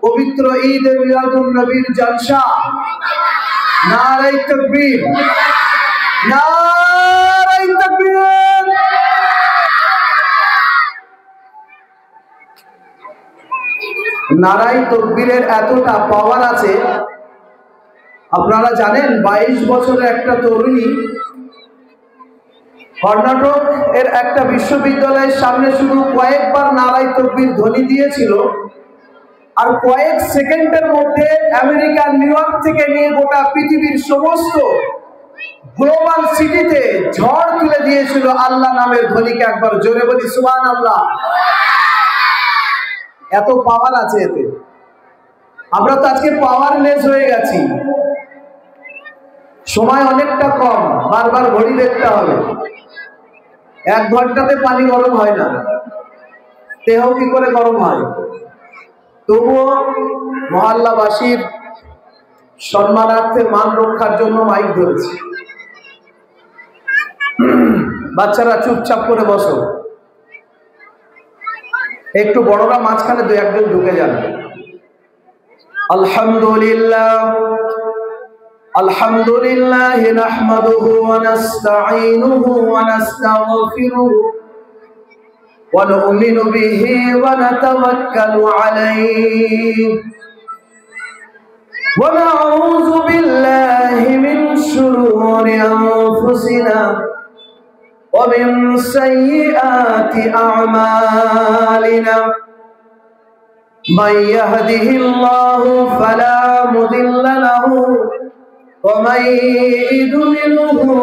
পবিত্র ঈদ এ মিলাদুন নবীর জলসা। নারে তাকবীর, নারে তাকবীর। নারাই তাকবীরের এতটা পাওয়ার আছে, আপনারা জানেন 22 বছরের একটা তরুণী কর্ণাটক এর একটা বিশ্ববিদ্যালয়ের সামনে শুধু কয়েকবার নারাই তাকবীর ধ্বনি দিয়েছিল, আর কয়েক সেকেন্ডের মধ্যে আমেরিকা নিউ ইয়র্ক থেকে নিয়ে গোটা পৃথিবীর সমস্ত গ্লোবাল সিটিতে ঝড় তুলে দিয়েছিল আল্লাহ নামের ধ্বনিকে। একবার জোরে বলি সুবহানাল্লাহ। এত পাওয়ার আছে এতে। আমরা তো আজকে পাওয়ারলেস হয়ে গেছি, সময় অনেকটা কম, বারবার ঘড়ি দেখতে হবে। 1 ঘন্টাতে পানি গরম হয় না, দেহ কি করে গরম হয়? তবুও মহল্লাবাসীর সম্মানার্থে মান রক্ষার জন্য মাইক ধরেছি। বাচ্চারা চুপচাপ করে বসো, একটু বড়রা মাঝখানে 2-1 জন ঢুকে যান। আলহামদুলিল্লাহ আলহামদুলিল্লাহ নাহমাদুহু ওয়া নাস্তাঈনুহু ওয়া নাস্তাগফিরুহু ওয়া নু'মিনু বিহি ওয়া নাতাওয়াক্কালু আলাইহি ওয়া নাউযু বিল্লাহি মিন শুরুরি আনফুসিনা ওয়া মিন সাইয়্যাতি আ'মালিনা। মান ইয়াহদিহিল্লাহু ফালা মুদিল্লা লাহু ওয়া মান ইউদ্লিলহু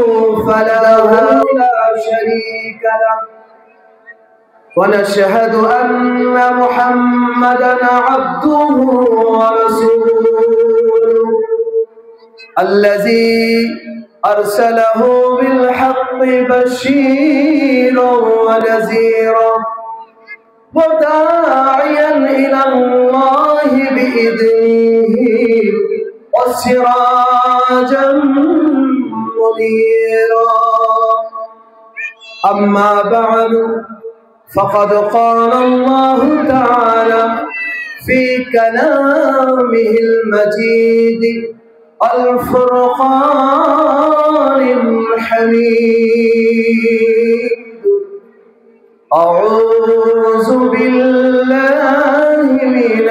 ফালা হাদিয়া শারীকা লাহু। ওয়া নাশহাদু আন্না মুহাম্মাদান আবদুহু ওয়া রাসূলুহু আল্লাযী আরসালাহু বিল হাক্কি বাশীরান ওয়া নাযীরা ওয়া দা'iয়ান ইলাল্লাহি বিইذনিহি ওয়া সিরাজাম মুনীরা। আম্মা বা'দু فقد قال الله تعالى في كلامه المجيد الفرقان الحميد. أعوذ بالله من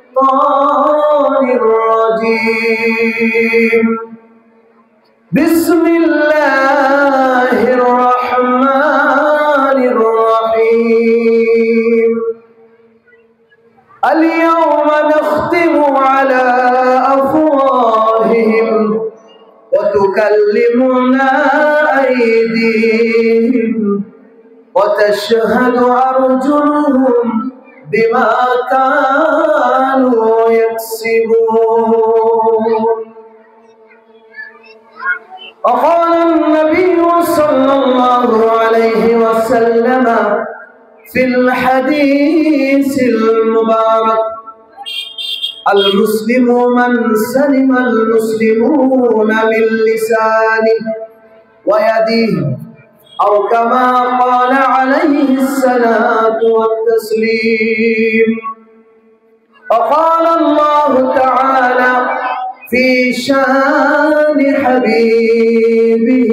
الشيطان الرجيم. بسم الله الرحمن الرحيم. اليوم نختم على أفواههم وتكلمنا أيديهم وتشهد أرجلهم بما كانوا يكسبون. وقال النبي صلى الله عليه وسلم في الحديث المبارك: المسلم من سلم المسلمون من لسانه ويده، أو كما قال عليه الصلاة والتسليم. وقال الله تعالى في شان حبيبه: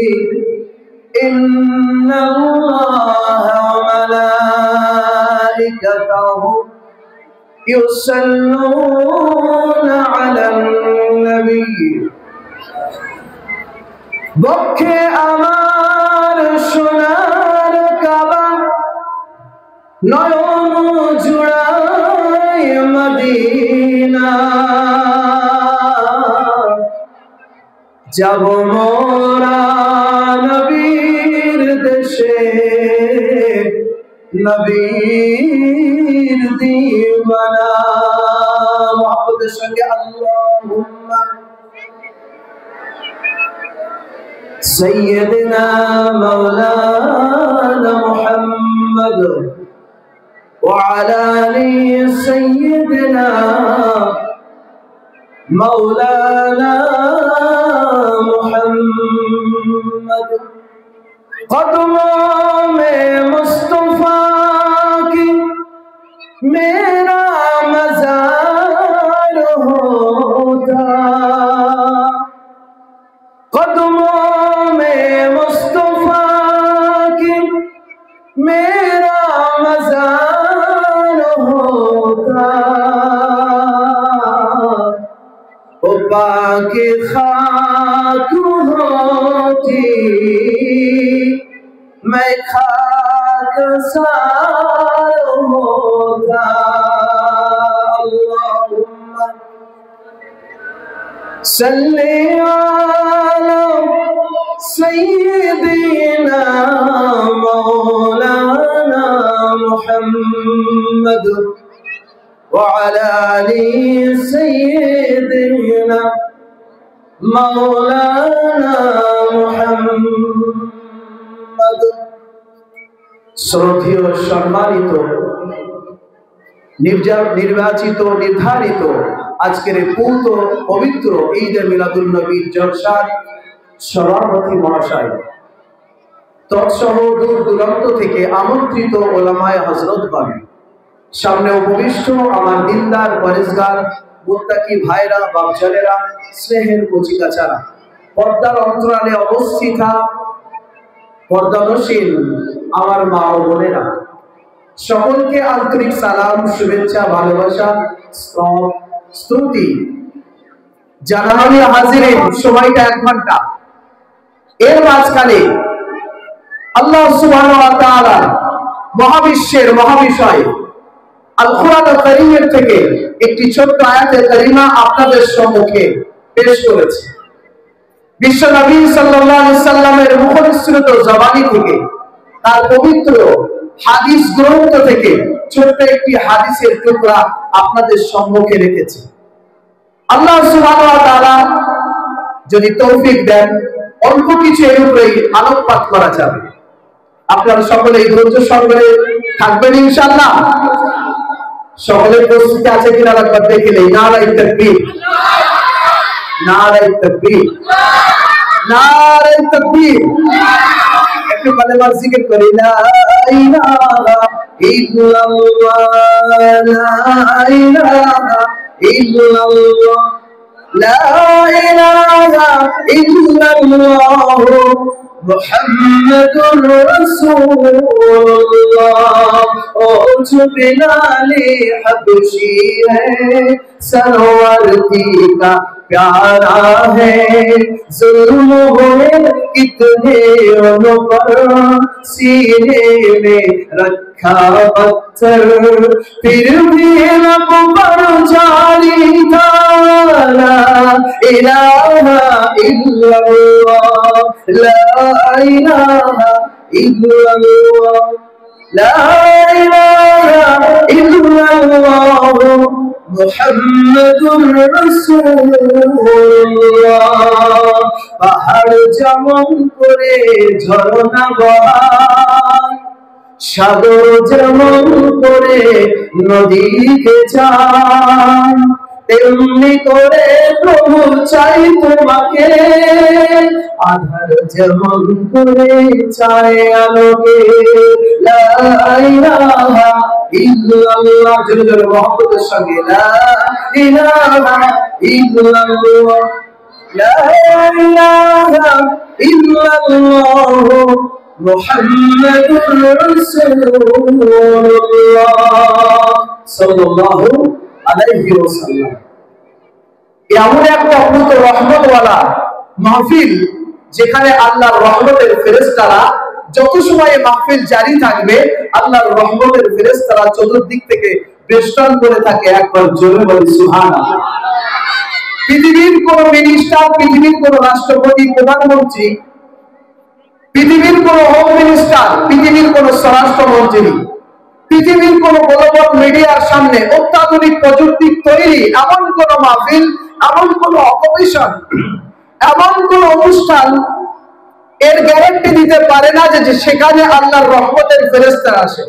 إن الله وملائكته يصلون على النبي. বক্ষে আমার সোনার কাবা, নয়ন জুড়ায় মদিনা, যাব মোরা নবীর দেশে, নবীর দিওয়ানা। মুহাম্মদের সঙ্গে আল্লাহুম্মা সাইয়্যিদিনা মাওলানা মুহাম্মদ ওয়া আলা আলি সাইয়্যিদিনা মাওলানা मुहम्मद। कदमों में मुस्तफा की मेरा मज़ार होगा ओ पाके खाक होती मैं खाक सार होगा अल्लाहुम्मा सल्ले अला सय्यिदिना मौलाना मुहम्मद वअला आलि सय्यिदिना मौलाना मुहम्मद। শ্রদ্ধেয় সম্মানিত নির্বাচিত নির্ধারিত আজকের পূত পবিত্র ঈদ মিলাদুন নবীর জলসার সভাপতি মহাশয়, তৎসহ দূর দূরান্ত থেকে আমন্ত্রিত ওলামায়ে হযরতগণ, সামনে উপবিষ্ট আমার দিনদার পরেশগার মুত্তাকি ভাইরা বাপজানেরা, স্নেহের কচিকাচারা, পর্দার অন্তরালে অবস্থিতা পর্দানশীল আমার মা ও বোনেরা, সকলকে আন্তরিক সালাম, শুভেচ্ছা, ভালোবাসা, স্তুতি জানানো। হাজিরিন, সময়টা 1 ঘন্টা। এর মাঝখানে আল্লাহ সুবহানাহু ওয়া তাআলা মহাবিশ্বের মহাবিষয় আল কুরআনুল কারীমের থেকে একটি ছোট্ট আয়াতে কারিমা আপনাদের সম্মুখে পেশ করেছি। বিশ্ব নবী সাল্লাল্লাহু আলাইহি সাল্লামের মুখনিসৃত জবানি থেকে, তার পবিত্র হাদিস গ্রন্থ থেকে ছোট্ট একটি হাদিসের টুকরা আপনাদের সম্মুখে রেখেছি। আল্লাহ সুবহানাহু ওয়া তাআলা যদি তৌফিক দেন, অল্প কিছু এর উপরেই আলোকপাত করা যাবে। আপনারা সকলেই ধৈর্য সহকারে থাকবেন ইনশাআল্লাহ। সকলের প্রস্তুতি আছে কিনা একবার দেখে নেই। নারায়ে তাকবীর, নারায়ে তাকবীর, নারায়ে তাকবীর। একটু কালেমা জিকির করি, লা ইলাহা ইল্লাল্লাহ, লা ইলাহা ইল্লাল্লাহ, লা ইলাহা ইল্লাল্লাহ মুহাম্মাদুর রাসূলুল্লাহ। ও বিলালে হবশী হ্যায়, सरवरती का प्यारा है, जुल्म हुए कितने उन पर, सीने में रखा पत्थर, फिर भी लब पर जारी था, ला इलाहा इल्लल्लाह, ला इलाहा इल्लल्लाह, ला इलाहा इल्लल्लाह মুহাম্মাদুর রাসূলুল্লাহ। পাহাড় যেমন করে ঝরনা বহায়, সাগর যেমন করে নদীকে চায়, তেমনি করে প্রভু চাই তোমাকে, আধার যেমন করে চায় আলোকে। লা ইলাহা ইল্লাল্লাহ, জোরে জোরে মুহাম্মদের সঙ্গে, লা ইলাহা ইল্লাল্লাহ, লা ইলাহা ইল্লাল্লাহ মুহাম্মাদুর রাসূলুল্লাহ সাল্লাল্লাহু আলাইহি ওয়াসাল্লাম। এমন একটা অদ্ভুত রহমতওয়ালা মাহফিল, যেখানে আল্লাহর রহমতের ফেরেশতারা যত সময় মাহফিল জারি থাকবে, আল্লাহর রহমতের ফেরেশতারা চতুর্দিক থেকে বেষ্টন করে থাকে। একবার জোরে বলি সুবহানাল্লাহ। পৃথিবীর কোন মিনিস্টার, পৃথিবীর কোন রাষ্ট্রপতি, প্রধানমন্ত্রী, পৃথিবীর কোন হোম মিনিস্টার, পৃথিবীর কোন স্বরাষ্ট্রমন্ত্রী, পৃথিবীর কোন বলবৎ মিডিয়ার সামনে অত্যাধুনিক প্রযুক্তি তৈরি এমন কোন মাহফিল, এমন কোন অকমিশন, এমন কোন অনুষ্ঠান এর গ্যারান্টি দিতে পারে না যে সেখানে আল্লাহর রহমতের ফেরেশতারা আসে।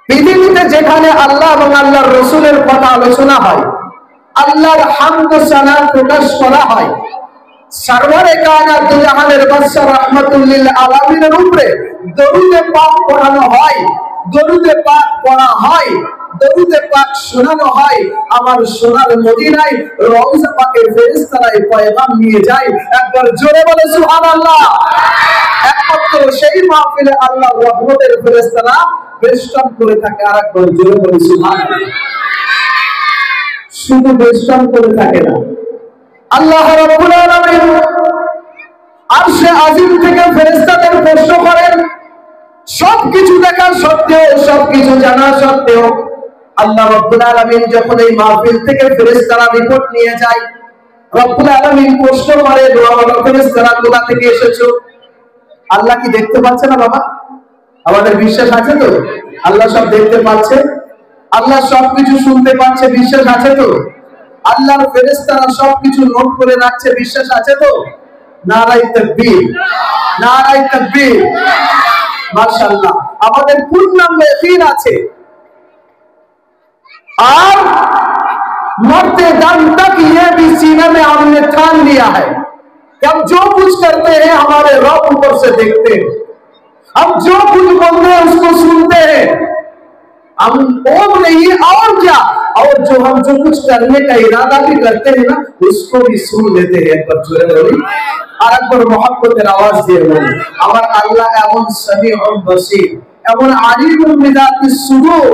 পৃথিবীতে যেখানে আল্লাহ এবং আল্লাহর রাসূলের কথা আলোচনা হয়, আল্লাহর হামদ ও সানা প্রকাশ করা হয়, সরওয়ারে কায়নাত দু জাহানের বাদশা রাহমাতুল লিল আলামিনের উপরে দরুদে পাক পড়ানো হয়, দরুদে পাক পড়া হয়, দরুদে পাক শোনানো হয়, আমার সোনার মদিনায় রওজা পাকের ফেরেশতারা পয়গাম নিয়ে যায়। একবার জোরে বলে সুবহানাল্লাহ। একমাত্র সেই মাহফিলে আল্লাহর রহমতের ফেরেশতারা বেষ্টন করে থাকে। আরেকবার জোরে বলে সুবহানাল্লাহ। শুধু বেষ্টন করে থাকে না, আল্লাহ রাব্বুল আলামিন আরশে আজিম থেকে ফেরেশতাদের প্রশ্ন করেন। সবকিছু দেখা সত্ত্বেও, সবকিছু জানা সত্ত্বেও আল্লাহ রাব্বুল আলামিন যখন এই মাহফিল থেকে ফেরেশতারা রিপোর্ট নিয়ে যায়, রব্বুল আলামিন প্রশ্ন করে, ফেরেশতারা কোথা থেকে এসেছো? আল্লাহ কি দেখতে পাচ্ছে না বাবা? আমাদের বিশ্বাস আছে তো আল্লাহ সব দেখতে পাচ্ছে, আল্লাহ সবকিছু শুনতে পাচ্ছে, বিশ্বাস আছে তো? আল্লাহর ফেরেশতারা সবকিছু নোট করে রাখছে, বিশ্বাস আছে তো? নারায়ে তাকবীর, নারায়ে তাকবীর। মাশাআল্লাহ, আমাদের পূর্ণাঙ্গ ইয়াকিন আছে। और मरते दम तक ये भी सीने में हमने ठान लिया है कि हम जो कुछ करते हैं हमारे रब ऊपर से देखते हैं, हम जो कुछ बोलते हैं उसको सुनते हैं, हम ओम नहीं और क्या, और जो हम जो कुछ करने का इरादा भी करते हैं ना उसको भी सुन लेते हैं। एक बार जोरे बोली, और एक बार मोहब्बतेर आवाज दिए बोली, আমার আল্লাহ এমন সমিউন বসীর, এমন আলিমুল বিদাতিস সুদূর,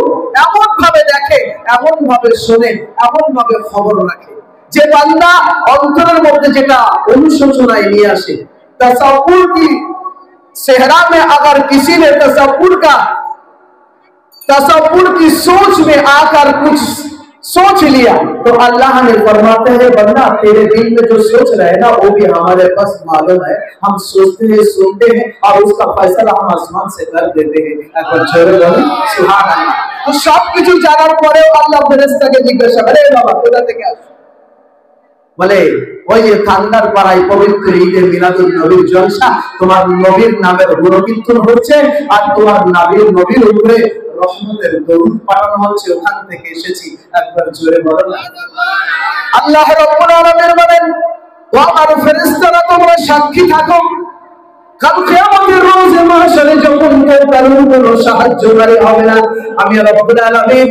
এমন ভাবে দেখে, এমন ভাবে শুনে, এমন ভাবে খবর রাখে যে বান্দা অন্তরের মধ্যে যেটা অনুশোচনায় নিয়ে আসে। তাসাব্বুর কি सेहरा में अगर किसी ने तसव्वुर की सोच में आकर कुछ सोच लिया तो अल्लाह ने फरमाते हैं बंदा तेरे दिल में जो सोच रहे हैं ना वो भी हमारे पास मालूम है, हम सोचते हैं, सुनते हैं और उसका फैसला हम आसमान से कर देते हैं। एक बार जोरे बोले सुभान अल्लाह। तो सब কিছু জানার পরেও আল্লাহ ফেরেশতাকে জিজ্ঞাসা করে, বাবা কোথা থেকে আসছো? বলে ওই যে থান্ডার পাড়ায় পবিত্র ঈদে মিলাদুন নবীর জলসা, তোমার নবীর নামের গুণকীর্তন হচ্ছে আর তোমার নবীর উপরে রহমতের দরুদ পাঠানো হচ্ছে, ওখান থেকে এসেছি। একবার জোরে বলো না। আল্লাহ রাব্বুল আলামিন বলেন, ও আমার ফেরেশতারা তোমরা সাক্ষী থাকো, কাল কিয়ামতের রোজে মাহশরে যখন কেউ কারোর কোনো সাহায্যকারী হবে না, আমি রব্বুল আলামিন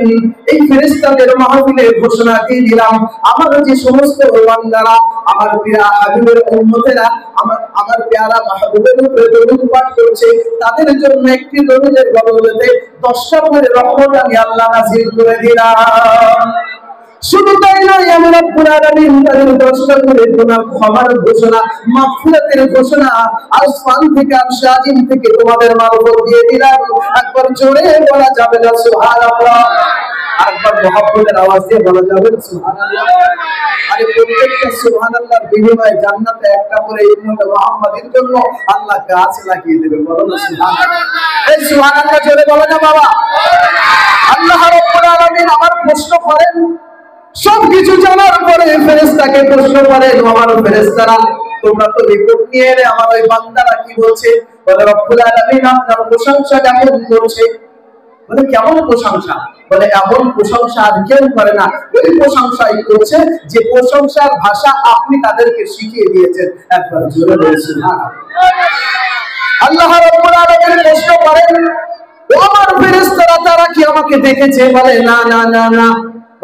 এই ফেরেশতাদের মাহফিলে ঘোষণা দিয়ে দিলাম, আমার যে সমস্ত বান্দারা আমার প্রিয় হাবিবের উম্মতেরা আমার প্যারা মাহবুবের উপরে দরুদ পাঠ করছে, তাদের জন্য একটি দরুদের বদলে 10টা করে রহমত আমি আল্লাহ নাযিল করে দিলাম। শুধু তাই নয়, আমি রব্বুল আলামিন তাদের 10টা করে গুনাহ ক্ষমার ঘোষণা, মাগফিরাতের ঘোষণা আসমান থেকে আরশে আজিম থেকে তোমাদের মারফত দিয়ে দিলাম। একবার জোরে বলা যাবে না সুবহানাল্লাহ? আরেকবার মহব্বতের আওয়াজ দিয়ে বলা যাবে না সুবহানাল্লাহ? আরে প্রত্যেকটা সুবহানাল্লাহর বিনিময়ে জান্নাতে একটা করে উম্মত মুহাম্মাদের জন্য আল্লাহ গাছ লাগিয়ে দেবে। বলো না সুবহানাল্লাহ? এই সুবহানাল্লাহ জোরে বলো না বাবা। আল্লাহ রাব্বুল আলামিন আমার প্রশ্ন করেন, সবকিছু জানার পরে ফেরেশতাকে প্রশ্ন করেন, আমার ফেরেশতারা তোমরা তো রিপোর্ট নিয়ে এলে, আমার ওই বান্দারা কি বলছে? বলে রব্বুল আলামিন আপনার প্রশংসা কেমন করছে। বলে কেমন প্রশংসা? বলে এমন প্রশংসা আর কেউ করে না, ওই প্রশংসাই করছে যে প্রশংসার ভাষা আপনি তাদেরকে শিখিয়ে দিয়েছেন। একবার জোরে বলছি না। আল্লাহ রাব্বুল আলামিন প্রশ্ন করেন, ও আমার ফেরেশতারা তারা কি আমাকে দেখেছে? বলে না না না না,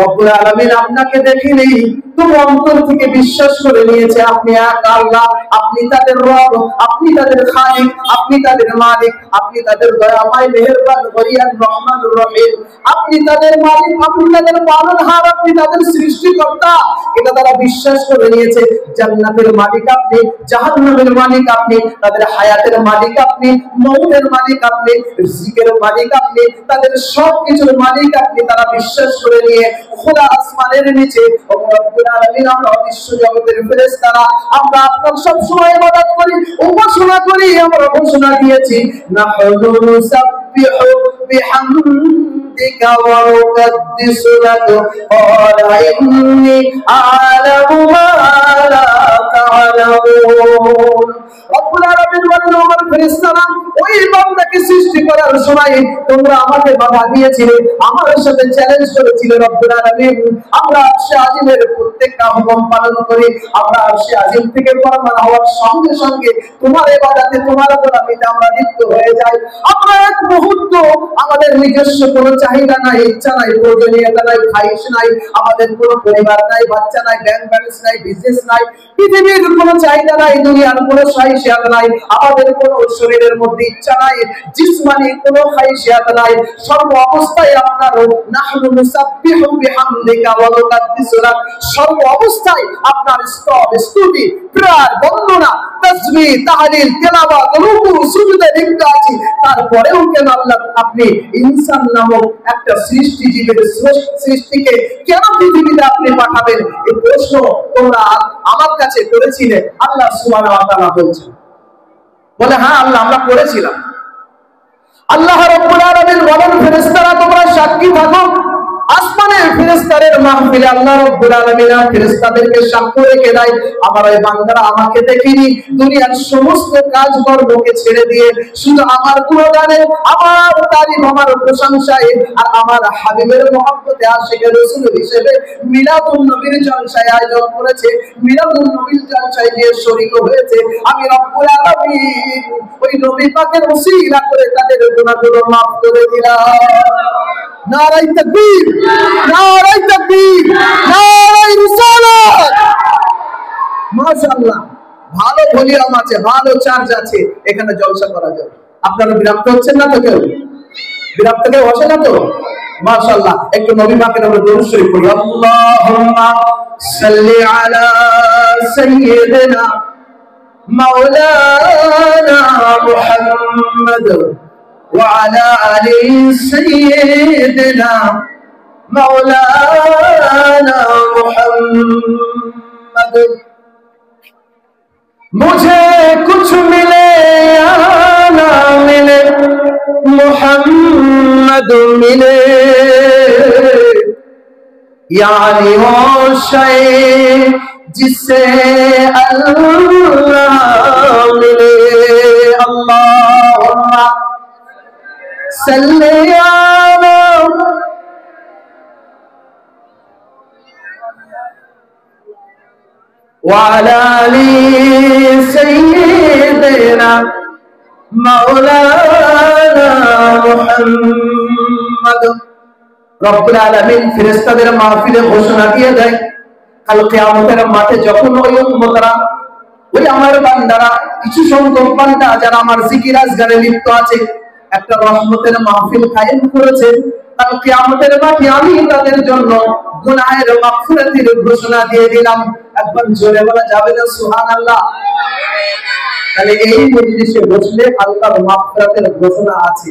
রব্বুল আলামিন আপনাকে দেখেনি, তুমি অন্তর থেকে বিশ্বাস করে নিয়েছে আপনি এক আল্লাহ, আপনি তাদের রব, আপনি তাদের খালিক, আপনি তাদের মালিক, আপনি তাদের দয়াময় মেহেরবান গরিয়ান রহমানুর রহিম, আপনি তাদের মালিক, আপনি তাদের পালনহার, আপনি তাদের সৃষ্টিকর্তা। এটা তারা বিশ্বাস করে নিয়েছে। জান্নাতের মালিক আপনি, জাহান্নামের মালিক আপনি, তাদের হায়াতের মালিক আপনি, মউতের মালিক আপনি, রিজিকের মালিক আপনি, তাদের সবকিছুর মালিক আপনি। তারা বিশ্বাস করে নিয়ে খোদা আসমানের নিচে রব্বুল আলামিন আমরা বিশ্ব জগতের ফেরেশতারা আমরা আপনার সব সময় ইবাদত করি, উপাসনা করি। আমরা ঘোষণা দিয়েছি নাহনু নুসাব্বিহু বিহামদি بحمدك ونقدس لك قال إني أعلم ما لا تعلمون রব্বুল আলামিন বলেন আমার ফেরেশতারা ওই বান্দাকে সৃষ্টি করার সময় তোমরা আমাকে বাধা দিয়েছিলে আমার সাথে চ্যালেঞ্জ করেছিলে রব্বুল আলামিন আমরা আরশে আজিমের প্রত্যেকটা হুকুম পালন করি আমরা আরশে আজিম থেকে ফরমান হওয়ার সঙ্গে সঙ্গে তোমার ইবাদতে তোমার গোলামিতে আমরা লিপ্ত হয়ে যাই আমরা এক মুহূর্ত আমাদের নিজস্ব কোনো চাহিদা নাই ইচ্ছা নাই প্রয়োজনীয়তা নাই খাইশ নাই আমাদের কোনো পরিবার নাই বাচ্চা নাই ব্যাংক ব্যালেন্স নাই বিজনেস নাই পৃথিবীর কোনো চাহিদা নাই দুনিয়ার কোনো খাইশিয়াত নাই আমাদের কোনো শরীরের মধ্যে ইচ্ছা নাই জিসমানি কোনো খাইশিয়াত নাই সর্ব অবস্থায় আপনার নাহনু নুসাব্বিহু বিহামদিকা ওয়া নুকাদ্দিসু লাক সর্ব অবস্থায় আপনার স্তুতি প্রার বন্দনা তাসবিহ তাহলিল তেলাওয়াত রুকু সুজুদে লিপ্ত আছি তারপরেও কেন আল্লাহ আপনি ইনসান নামক একটা সৃষ্টি জীবের সৃষ্টিকে কেন পৃথিবীতে আপনি পাঠাবেন এই প্রশ্ন তোমরা আমার কাছে করেছিলে আল্লাহ সুবহানাহু ওয়া তাআলা বলছেন বলে হ্যাঁ আল্লাহ আমরা করেছিলাম আল্লাহ রাব্বুল আলামিন বলেন ফেরেশতারা তোমরা সাক্ষী থাকো আসমানের ফেরেশতাদের মাহফিলে আল্লাহ রাব্বুল আলামিন ফেরেশতাদেরকে সাক্ষ্য রেখে দেয় আমার এই বান্দারা আমাকে দেখেনি দুনিয়ার সমস্ত কাজকর্মকে ছেড়ে দিয়ে শুধু আমার গুণগানে আমার তারিফ আমার প্রশংসায় আর আমার হাবিবের মহব্বতে আশিকের রাসূল হিসেবে মিলাদুন নবীর জলসায় আয়োজন করেছে মিলাদুন নবীর জলসায় যে শরীক হয়েছে আমি রব্বুল আলামিন ওই নবী পাকের ওসিলা করে তাদের গুনাহগুলো মাফ করে দিলাম নারায়ে তাকবীর নারায়ে তাকবীর নারায়ে রিসালাত মাশাআল্লাহ ভালো ভলিউম আছে ভালো চার্জ আছে এখানে জলসা করা যাবে আপনারা বিরক্ত হচ্ছেন না তো কেউ বিরক্ত কেউ হচ্ছে না তো মাশাআল্লাহ একটু নবী পাকের আমরা দরুদ শরীফ পড়ি আল্লাহুম্মা সাল্লি আলা সাইয়্যিদিনা মাওলানা মুহাম্মদ وعلى آل سيدنا مولانا محمد मुझे कुछ मिले या ना मिले मोहम्मद मिले यानी वो शय जिससे अल्लाह मिले अल्लाहुम्मा सल्ले अला وعلى آل سيدنا مولانا محمد রব্বুল আলামিন ফেরেশতাদের মাহফিলে ঘোষণা দিয়ে দেয় কাল কিয়ামতের মাঠে যখন ওই উম্মতরা ওই আমার বান্দারা কিছু সংখ্যক বান্দা যারা আমার জিকির আজগারে লিপ্ত আছে একটা রহমতের মাহফিল কায়েম করেছে কাল কিয়ামতের মাঠে আমি তাদের জন্য গুনাহের মাগফিরাতের ঘোষণা দিয়ে দিলাম একবার জোরে বলা যাবে না সুবহানাল্লাহ তাহলে এই মজলিসে বসলে আল্লাহর মাগফিরাতের ঘোষণা আছে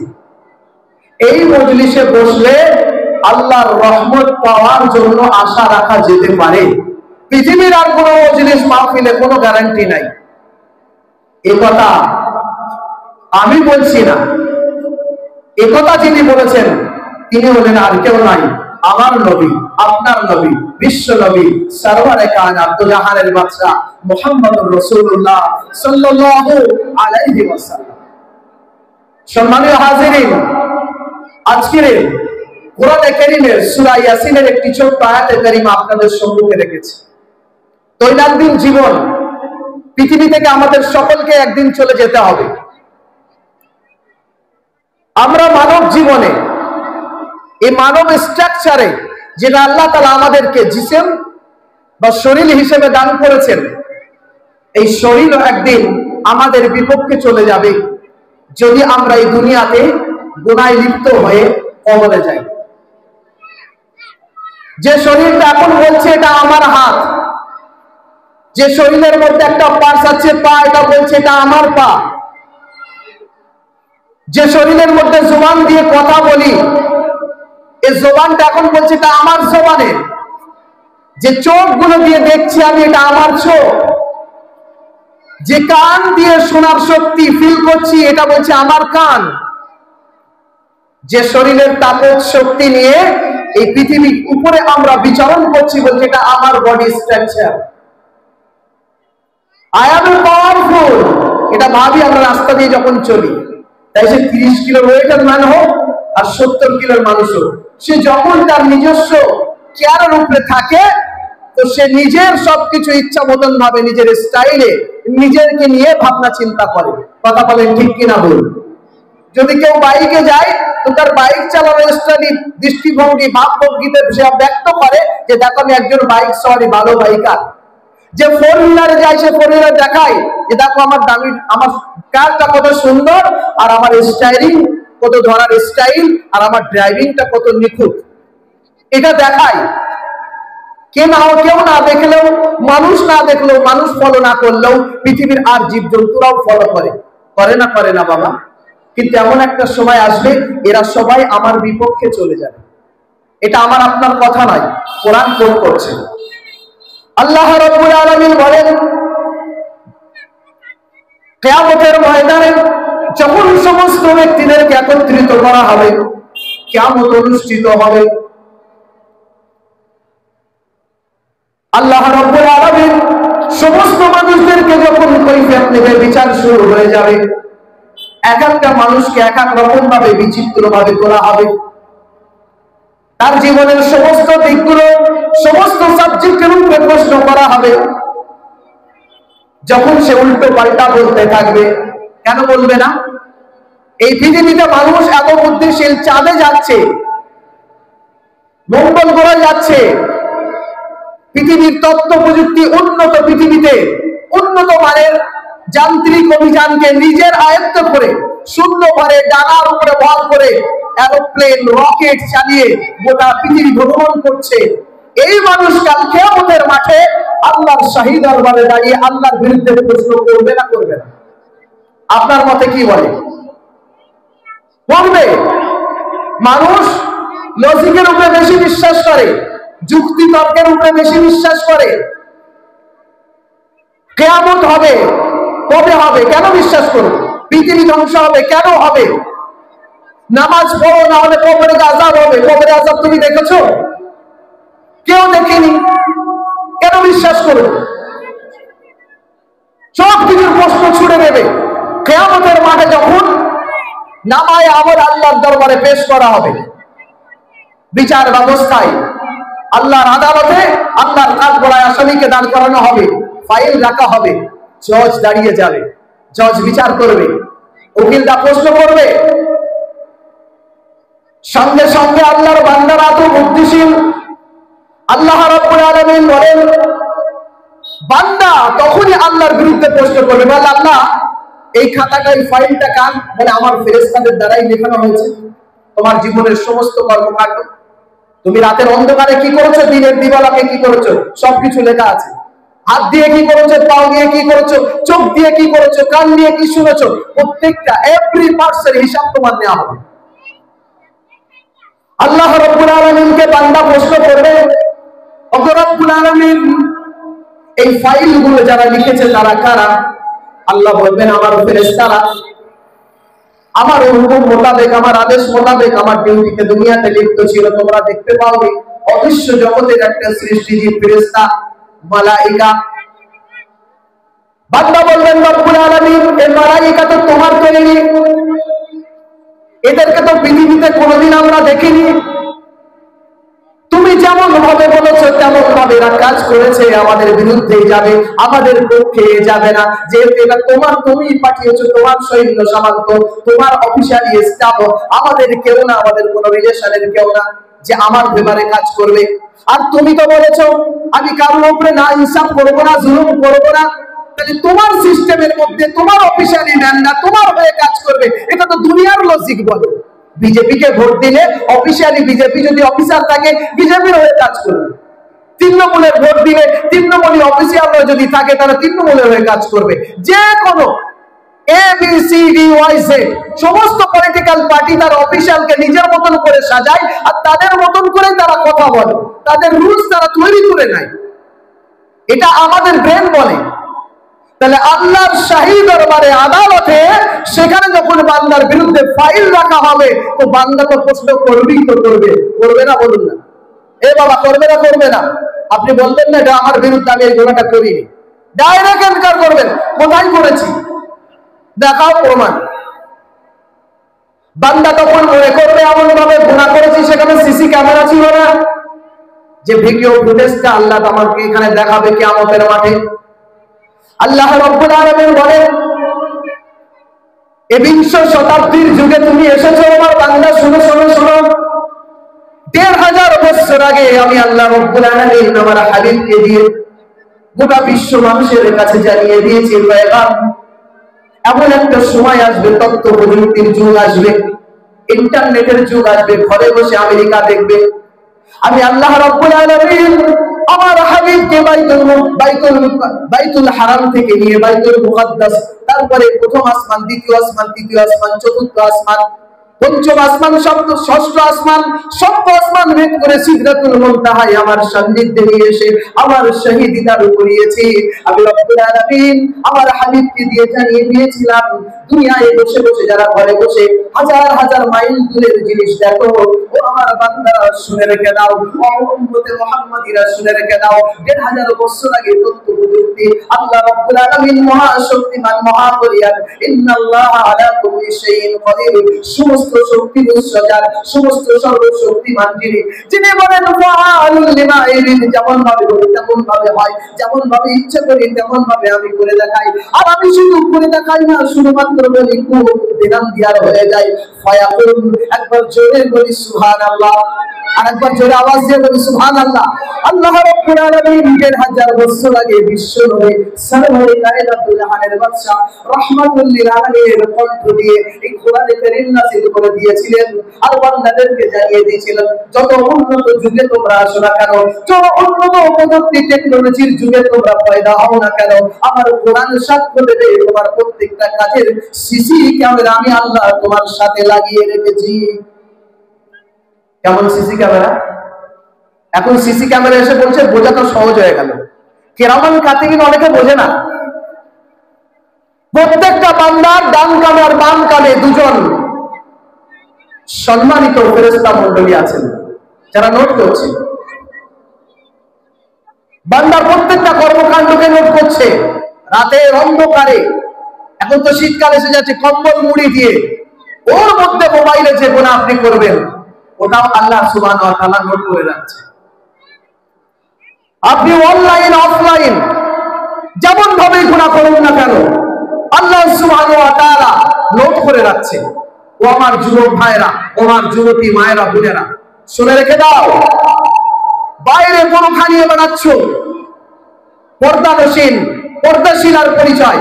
এই মজলিসে বসলে আল্লাহর রহমত পাওয়ার জন্য আশা রাখা যেতে পারে পৃথিবীর আর কোনো মজলিস মাহফিলে কোনো গ্যারান্টি নাই এই কথা আমি বলছি না এই কথা যিনি বলেছেন তিনি হলেন আর কেউ নাই আমার নবী আপনার নবী বিশ্ব নবী সরওয়ারে কায়নাত দুজাহানের বাদশা মুহাম্মদুর রাসূলুল্লাহ সাল্লাল্লাহু আলাইহি ওয়াসাল্লাম সম্মানিত হাজিরিন আজকের কোরআনে কারীমের সূরা ইয়াসিনের একটি ছোট্ট আয়াতে কারীমা আপনাদের সম্মুখে রেখেছি দৈনন্দিন জীবন পৃথিবী থেকে আমাদের সকলকে একদিন চলে যেতে হবে আমরা মানব জীবনে এই মানব স্ট্রাকচারে যেটা আল্লাহ তাআলা আমাদেরকে জিসম বা শরীর হিসেবে দান করেছেন এই শরীরও একদিন আমাদের বিপক্ষে চলে যাবে যদি আমরা এই দুনিয়াতে গুনাহে লিপ্ত হয়ে কবরে যাই যে শরীরটা এখন বলছে এটা আমার হাত যে শরীরের মধ্যে একটা পার্টস আছে পা এটা বলছে এটা আমার পা যে শরীরের মধ্যে জবান দিয়ে কথা বলি এই জবানটা এখন বলছে এটা আমার জবানে যে চোখগুলো দিয়ে দেখছি আমি এটা আমার চোখ যে কান দিয়ে শোনার শক্তি ফিল করছি এটা বলছে আমার কান যে শরীরের তাকত শক্তি নিয়ে এই পৃথিবীর উপরে আমরা বিচরণ করছি, বলছে এটা আমার body structure, I am powerful. এটা ভাবি আমরা রাস্তা দিয়ে যখন চলি। তাই সে 30 কিলো ওয়েটের ম্যান হোক আর 70 কিলোর মানুষ হোক, সে যখন তার নিজস্ব চেয়ারের উপরে থাকে, তো সে নিজের সবকিছু ইচ্ছা মতন ভাবে, নিজের স্টাইলে নিজেকে নিয়ে ভাবনা চিন্তা করে। কথা বলেন ঠিক কিনা বলুন? যদি কেউ বাইকে যায়, তো তার বাইক চালানোর স্টাইল, দৃষ্টিভঙ্গি, ভাবভঙ্গিতে সে ব্যক্ত করে যে দেখো আমি একজন বাইক সওয়ারি, ভালো বাইকার। যে 4 হুইলারে যায়, সে 4 হুইলার দেখায় যে দেখো আমার দামি, আমার কারটা কত সুন্দর, আর আমার স্টাইলিং কত, ধরার স্টাইল, আর আমার ড্রাইভিংটা কত নিখুঁত, এটা দেখায়। কেউ না দেখলেও, মানুষ না দেখলেও, মানুষ ফলো না করলেও পৃথিবীর আর জীবজন্তুরাও ফলো করে না বাবা? কিন্তু এমন একটা সময় আসবে, এরা সবাই আমার বিপক্ষে চলে যাবে। এটা আমার আপনার কথা নয়, কোরআন কোট করছে। আল্লাহ রাব্বুল আলামিন বলেন, কিয়ামতের ময়দানে যখন সমস্ত ব্যক্তিদেরকে একত্রিত করা হবে, কিয়ামত অনুষ্ঠিত হবে, আল্লাহ রাব্বুল আলামিন সমস্ত মানুষদেরকে যখন কৈফিয়ত নেবে, বিচার শুরু হয়ে যাবে, এক একটা মানুষকে এক এক রকম ভাবে, বিচিত্র ভাবে তোলা হবে। তার জীবনের সমস্ত দিকগুলো, সমস্ত সাবজেক্টের উপরে প্রশ্ন করা হবে। যখন সে উল্টো পাল্টা বলতে থাকবে, কেন বলবে না? এই পৃথিবীতে মানুষ এত বুদ্ধিশীল, চাঁদে যাচ্ছে, মঙ্গল গ্রহে যাচ্ছে, পৃথিবীর তথ্য প্রযুক্তি উন্নত, পৃথিবীতে উন্নত মানের যান্ত্রিক অভিযানকে নিজের আয়ত্ত করে, শূন্য ভরে ডানার উপরে ভর করে এরোপ্লেন, রকেট চালিয়ে গোটা পৃথিবী ভ্রমণ করছে। এই মানুষ কাল কিয়ামতের মাঠে আল্লাহর শাহী দরবারে দাঁড়িয়ে আল্লাহর বিরুদ্ধে প্রশ্ন করবে না করবে না? আপনার মতে কি বলে? বলবে। মানুষ লজিকের উপরে বেশি বিশ্বাস করে, যুক্তি তর্কের উপরে বেশি বিশ্বাস করে। কিয়ামত হবে, কবে হবে, কেন বিশ্বাস করবে? পৃথিবী ধ্বংস হবে, কেন হবে? নামাজ পড়ো, না হলে কবরে আযাব হবে। কবরে আযাব তুমি দেখেছো? কেউ দেখেনি, কেন বিশ্বাস করবে? সব কিছুর প্রশ্ন ছুড়ে দেবে। কিয়ামতের মাঠে যখন নামায়ে আমল আল্লাহর দরবারে পেশ করা হবে, বিচার ব্যবস্থায়, আল্লাহর আদালতে আল্লাহর কাঠগড়ায় আসামিকে দাঁড় করানো হবে, ফাইল রাখা হবে, জজ দাঁড়িয়ে যাবে, জজ বিচার করবে, উকিলরা প্রশ্ন করবে। সঙ্গে সঙ্গে আল্লাহর বান্দারা তো বুদ্ধিশীল, আল্লাহ রাব্বুল আলামিন বলেন, বান্দা তখনই আল্লাহর বিরুদ্ধে প্রশ্ন করবে, বলে আল্লাহ এই খাতাটা, এই ফাইলটা কার? বলে আমার ফেরেশতাদের দ্বারাই লেখানো হয়েছে তোমার জীবনের সমস্ত কর্মকাণ্ড। তুমি রাতের অন্ধকারে কি করেছো, দিনের দিবালোকে কি করেছো, সবকিছু লেখা আছে। হাত দিয়ে কি করেছো, পাও দিয়ে কি করেছো, চোখ দিয়ে কি করেছো, কান দিয়ে কি শুনেছো, প্রত্যেকটা এভরি পার্টসের হিসাব তোমার নেওয়া হবে। আল্লাহ রাব্বুল আলামিনকে বান্দা প্রশ্ন করবে, ওগো রব্বুল আলামিন এই ফাইলগুলো যারা লিখেছে তারা কারা? আল্লাহ বলবেন আমার ফেরেশতারা। আমার হুকুম মোতাবেক, আমার আদেশ মোতাবেক আমার ডিউটিতে দুনিয়াতে লিপ্ত ছিল, তোমরা দেখতে পাওনি। অদৃশ্য জগতের একটা সৃষ্টিজীব ফেরেশতা, মালায়েকা। বান্দা বলবেন রব্বুল আলামিন এই মালায়েকা তো তোমার তৈরি, এদেরকে তো পৃথিবীতে কোনোদিন আমরা দেখিনি। তুমি যেমন ভাবে বলেছো তেমন ভাবে এরা কাজ করেছে, আমাদের বিরুদ্ধেই যাবে, আমাদের পক্ষে যাবে না। যেহেতু এটা তোমার, তুমি পাঠিয়েছো, তোমার সৈন্য সামন্ত, তোমার অফিসিয়ালি স্টাফ, আমাদের কেউ না, আমাদের কোনো রিলেশনের কেউ না যে আমার ব্যাপারে কাজ করবে। আর তুমি তো বলেছো আমি কারোর উপরে না ইনসাফ করবো না, জুলুম করবো না। তাহলে তোমার সিস্টেমের মধ্যে তোমার অফিসিয়ালি ম্যানরা তোমার হয়ে কাজ করবে, এটা তো দুনিয়ার লজিক বলে। বিজেপি কে ভোট দিলে অফিসিয়ালি বিজেপি যদি অফিসার থাকে বিজেপির হয়ে কাজ করবে, তৃণমূলের ভোট দিলে তৃণমূলী অফিসিয়ালরা যদি থাকে তারা তৃণমূলের হয়ে কাজ করবে। যে কোনো ABCDY সমস্ত পলিটিক্যাল পার্টি তার অফিসিয়ালকে নিজের মতন করে সাজায়, আর তাদের মতন করে তারা কথা বলে, তাদের রুলস তারা তৈরি করে নেয়। এটা আমাদের ব্রেন বলে। তাহলে আল্লাহর শাহী দরবারে আদালতে সেখানে যখন বান্দার বিরুদ্ধে ফাইল রাখা হবে তো বান্দা তো প্রশ্ন করবেই, তো করবে না? বলুন না এ বাবা, করবে না? করবে না? আপনি বলবেন না এটা আমার বিরুদ্ধে, আমি এই গুনাহটা করিনি, ডাইরেক্ট এনকার করবেন। কোথায় করেছি দেখাও প্রমাণ। বান্দা তখন মনে করবে এমন ভাবে গুনাহ করেছি সেখানে সিসি ক্যামেরা ছিল না, যে ভিডিও ফুটেজটা আল্লাহ আমাকে এখানে দেখাবে কিয়ামতের মাঠে। আল্লাহ রাব্বুল আলামিন বলেন, এই বিংশ শতাব্দীর যুগে তুমি এসেছো আমার বান্দা, শুনো শোনো শোনো, ১৫০০ বছর আগে আমি আল্লাহ রাব্বুল আলামিন আমার হাবিবকে দিয়ে গোটা বিশ্ব মানুষের কাছে জানিয়ে দিয়েছি, পয়গাম এমন একটা সময় আসবে, তথ্য প্রযুক্তির যুগ আসবে, ইন্টারনেটের যুগ আসবে, ঘরে বসে আমেরিকা দেখবে আমি আল্লাহ রাব্বুল আলামিন আমার হাবিবকে বাইতুল হারাম থেকে নিয়ে বাইতুল মুকাদ্দাস, তারপরে প্রথম আসমান, দ্বিতীয় আসমান, তৃতীয় আসমান, চতুর্থ আসমান, পঞ্চম আসমান, ষষ্ঠ আসমান, সপ্তম আসমান ভেদ করে সিদরাতুল মুনতাহায় আমার সান্নিধ্যে নিয়ে এসে আমার শহীদ দিদার করিয়েছি। আমি রব্বুল আলামিন আমার হাবিবকে দিয়ে জানিয়ে দিয়েছিলাম, দুনিয়ায় বসে বসে যারা ঘরে বসে হাজার হাজার মাইল দূরের জিনিস দেখো, ও আমার বান্দারা শুনে রেখে দাও, ও উম্মতে মুহাম্মাদিরা শুনে রেখে দাও, ১৫০০ বছর আগে তথ্য প্রযুক্তি আল্লাহ রব্বুল আলামিন মহাশক্তিমান মহাবলিয়ান, ইন্নাল্লাহা আলা কুল্লি শাইইন কাদির, সমস্ত শক্তির উৎসজার, সমস্ত সর্বশক্তিমান যিনি বলেন ফাআলুল লিমা ইউরিদ, যেমন ভাবে বলি তেমন ভাবে হয়, যেমন ভাবে ইচ্ছা করি তেমন ভাবে আমি করে দেখাই। আর আমি শুধু করে দেখাই না, শুধুমাত্র বলি কোন বিধান দিয়ার হয়ে যায়। ফায়াকুল, একবার জোরে বলি সুবহানাল্লাহ, আর একবার জোরে আওয়াজ দিয়ে বলি সুবহানাল্লাহ। আল্লাহ রাব্বুল আলামিন ১৫০০ বছর আগে বিশ্ব নবী সরওয়ারে কায়নাতুল জাহানের বাদশা রাহমাতুল লিল আলামিনের কণ্ঠ দিয়ে এই কোরআনে কারীম নাযিল করে দিয়েছিলেন, আর বান্দাদেরকে জানিয়ে দিয়েছিলেন, যত উন্নত যুগে তোমরা আসো না কেন, যত উন্নত প্রযুক্তি টেকনোলজির যুগে তোমরা পয়দা হও না কেন, আমার কোরআন সাক্ষ্য দেবে তোমার প্রত্যেকটা কাজের সিসি ক্যামেরা আমি আল্লাহ তোমার সাথে লাগিয়ে রেখেছি। কেমন সিসি ক্যামেরা? এখন সিসি ক্যামেরা এসে বলছে বোঝা তো সহজ হয়ে গেল, কেরামান কাতিবিন অনেকে বোঝে না। প্রত্যেকটা বান্দার ডান কানে আর বাম কানে দুজন সম্মানিত ফেরেশতা মণ্ডলী আছেন যারা নোট করছে, বান্দার প্রত্যেকটা কর্মকাণ্ডকে নোট করছে রাতের অন্ধকারে। এখন তো শীতকাল এসে যাচ্ছে, কম্বল মুড়ি দিয়ে ওর মধ্যে মোবাইলে যে গুনাহ আপনি করবেন ওটাও আল্লাহ সুবহানাহু ওয়া তাআলা নোট করে রাখছে। আপনি অনলাইন অফলাইন যেমন ভাবে গুনাহ করুন না কেন আল্লাহ সুবহানাহু ওয়া তাআলা নোট করে রাখছে। ও আমার যুবক ভাইরা, ও আমার যুবতী মায়েরা, বোনেরা, শুনে রেখে দাও, বাইরে পরোক্ষা নিয়ে বেড়াচ্ছ, পর্দাশীলার পরিচয়,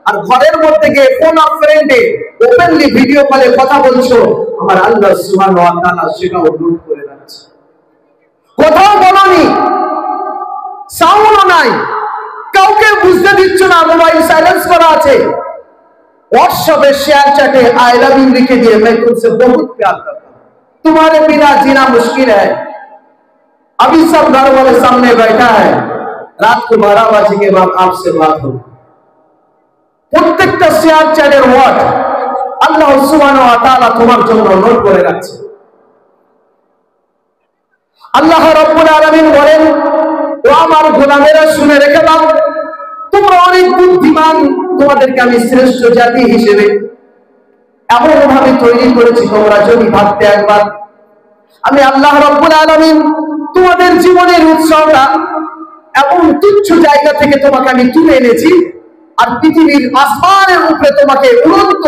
আর ঘরের মধ্যে গিয়ে ফোন অফ ফ্রেন্ডে ওপেনলি ভিডিও কলে কথা বলছো, আমার আল্লাহ সুবহানাহু ওয়া তাআলা সেটাও নোট করে রাখছে। কোথাও বলনি, সাউন্ডও নাই, কাউকে বুঝতে দিচ্ছ না, মোবাইল সাইলেন্স করা আছে, व्हाट्सएप शेयर चैटे आई लव यू लिखे दिए, मैं तुमसे बहुत प्यार करता हूं, तुम्हारे बिना जीना मुश्किल है, अभी सब घर वाले सामने बैठा है, रात को 12 बजे के बाद आपसे बात होगी। প্রত্যেকটা শেয়ার চ্যাটের ওয়ার্ড আল্লাহ সুবহানাহু ওয়া তাআলা তোমার জন্য নোট করে রাখছে। আল্লাহ রাব্বুল আলামিন বলেন, ও আমার গোলামেরা শুনে রেখে দাও, তোমরা অনেক বুদ্ধিমান, তোমাদেরকে আমি শ্রেষ্ঠ জাতি হিসেবে এমন ভাবে তৈরি করেছি, তোমরা যদি ভাবতে একবার, আমি আল্লাহ রাব্বুল আলামিন তোমাদের জীবনের উৎসটা এমন তুচ্ছ জায়গা থেকে তোমাকে আমি তুলে এনেছি, আর পৃথিবীর আসমানের উপরে তোমাকে উড়ন্ত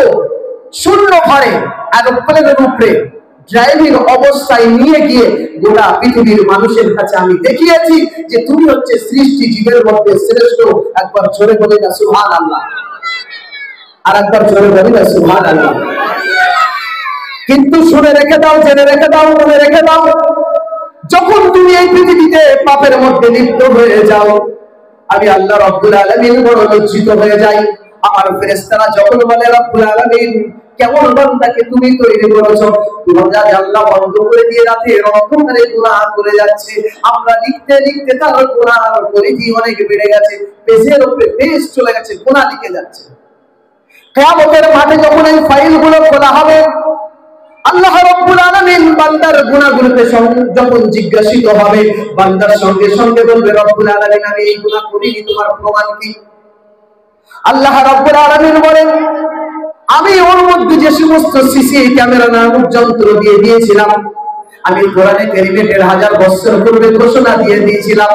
শূন্য ঘরে এরোপ্লেনের উপরে ড্রাইভিং অবস্থায় নিয়ে গিয়ে গোটা পৃথিবীর মানুষের কাছে আমি দেখিয়েছি যে তুমি হচ্ছে সৃষ্টি জীবের মধ্যে শ্রেষ্ঠ। একবার জোরে বলে না সুবহানাল্লাহ, আর একবার জোরে বলে না সুবহানাল্লাহ। কিন্তু শুনে রেখে দাও, জেনে রেখে দাও, মনে রেখে দাও, যখন তুমি এই পৃথিবীতে পাপের মধ্যে লিপ্ত হয়ে যাও, আমি আল্লাহ রাব্বুল আলামিন বড় লজ্জিত হয়ে যাই। আমার ফেরেশতারা যখন বলে রব্বুল আলামিন কেমন বান্দাকে তুমি তৈরি করেছো। দরজা জানলা বন্ধ করে দিয়ে রাতের অন্ধকারে গুনাহ করে যাচ্ছে। আমরা লিখতে লিখতে তার গুনাহর পরিধি অনেক বেড়ে গেছে, পেজের উপরে পেজ চলে গেছে, গুনাহ লিখে যাচ্ছে। কিয়ামতের মাঠে যখন এই ফাইলগুলো খোলা হবে, আল্লাহ রাব্বুল আলামিন বান্দার গুনাহগুলোতে যখন জিজ্ঞাসিত হবে, বান্দার সঙ্গে সঙ্গে বলবে, রব্বুল আলামিন আমি এই গুনাহ করিনি, তোমার প্রমাণ কি? আল্লাহ রাব্বুল আলামিন বলেন, আমি ওর মধ্যে যে সমস্ত সিসি ক্যামেরা নামক যন্ত্র দিয়ে দিয়েছিলাম, আমি কোরআনে কারীমে ১৫০০ বছর পূর্বে ঘোষণা দিয়ে দিয়েছিলাম।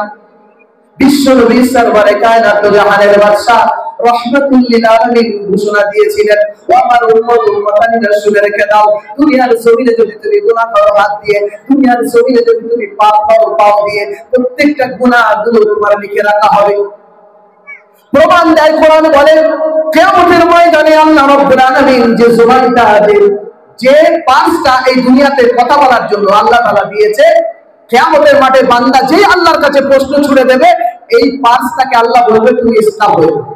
বিশ্ব নবী সরওয়ারে কায়নাত জাহানের বাদশা রাহমাতুল লিল আলামিন ঘোষণা দিয়েছিলেন, ও আমার উম্মত উম্মতানিরা শুনে রেখে দাও, দুনিয়ার জমিনে যদি তুমি গুনাহ করো হাত দিয়ে, দুনিয়ার জমিনে যদি তুমি পাপ করো পাও দিয়ে, প্রত্যেকটা গুনাহগুলো তোমার লিখে রাখা হবে। প্রমাণ দেয় কোরআন বলে, কিয়ামতের ময়দানে আল্লাহ রাব্বুল আলামিন যে জবানটা যে পাঁচটা এই দুনিয়াতে কথা বলার জন্য আল্লাহ তাআলা দিয়েছে, কিয়ামতের মাঠে বান্দা যে আল্লাহর কাছে প্রশ্ন ছুড়ে দেবে, এই পাঁচটাকে আল্লাহ বলবে তুমি ইসলাম হয়ে যাও।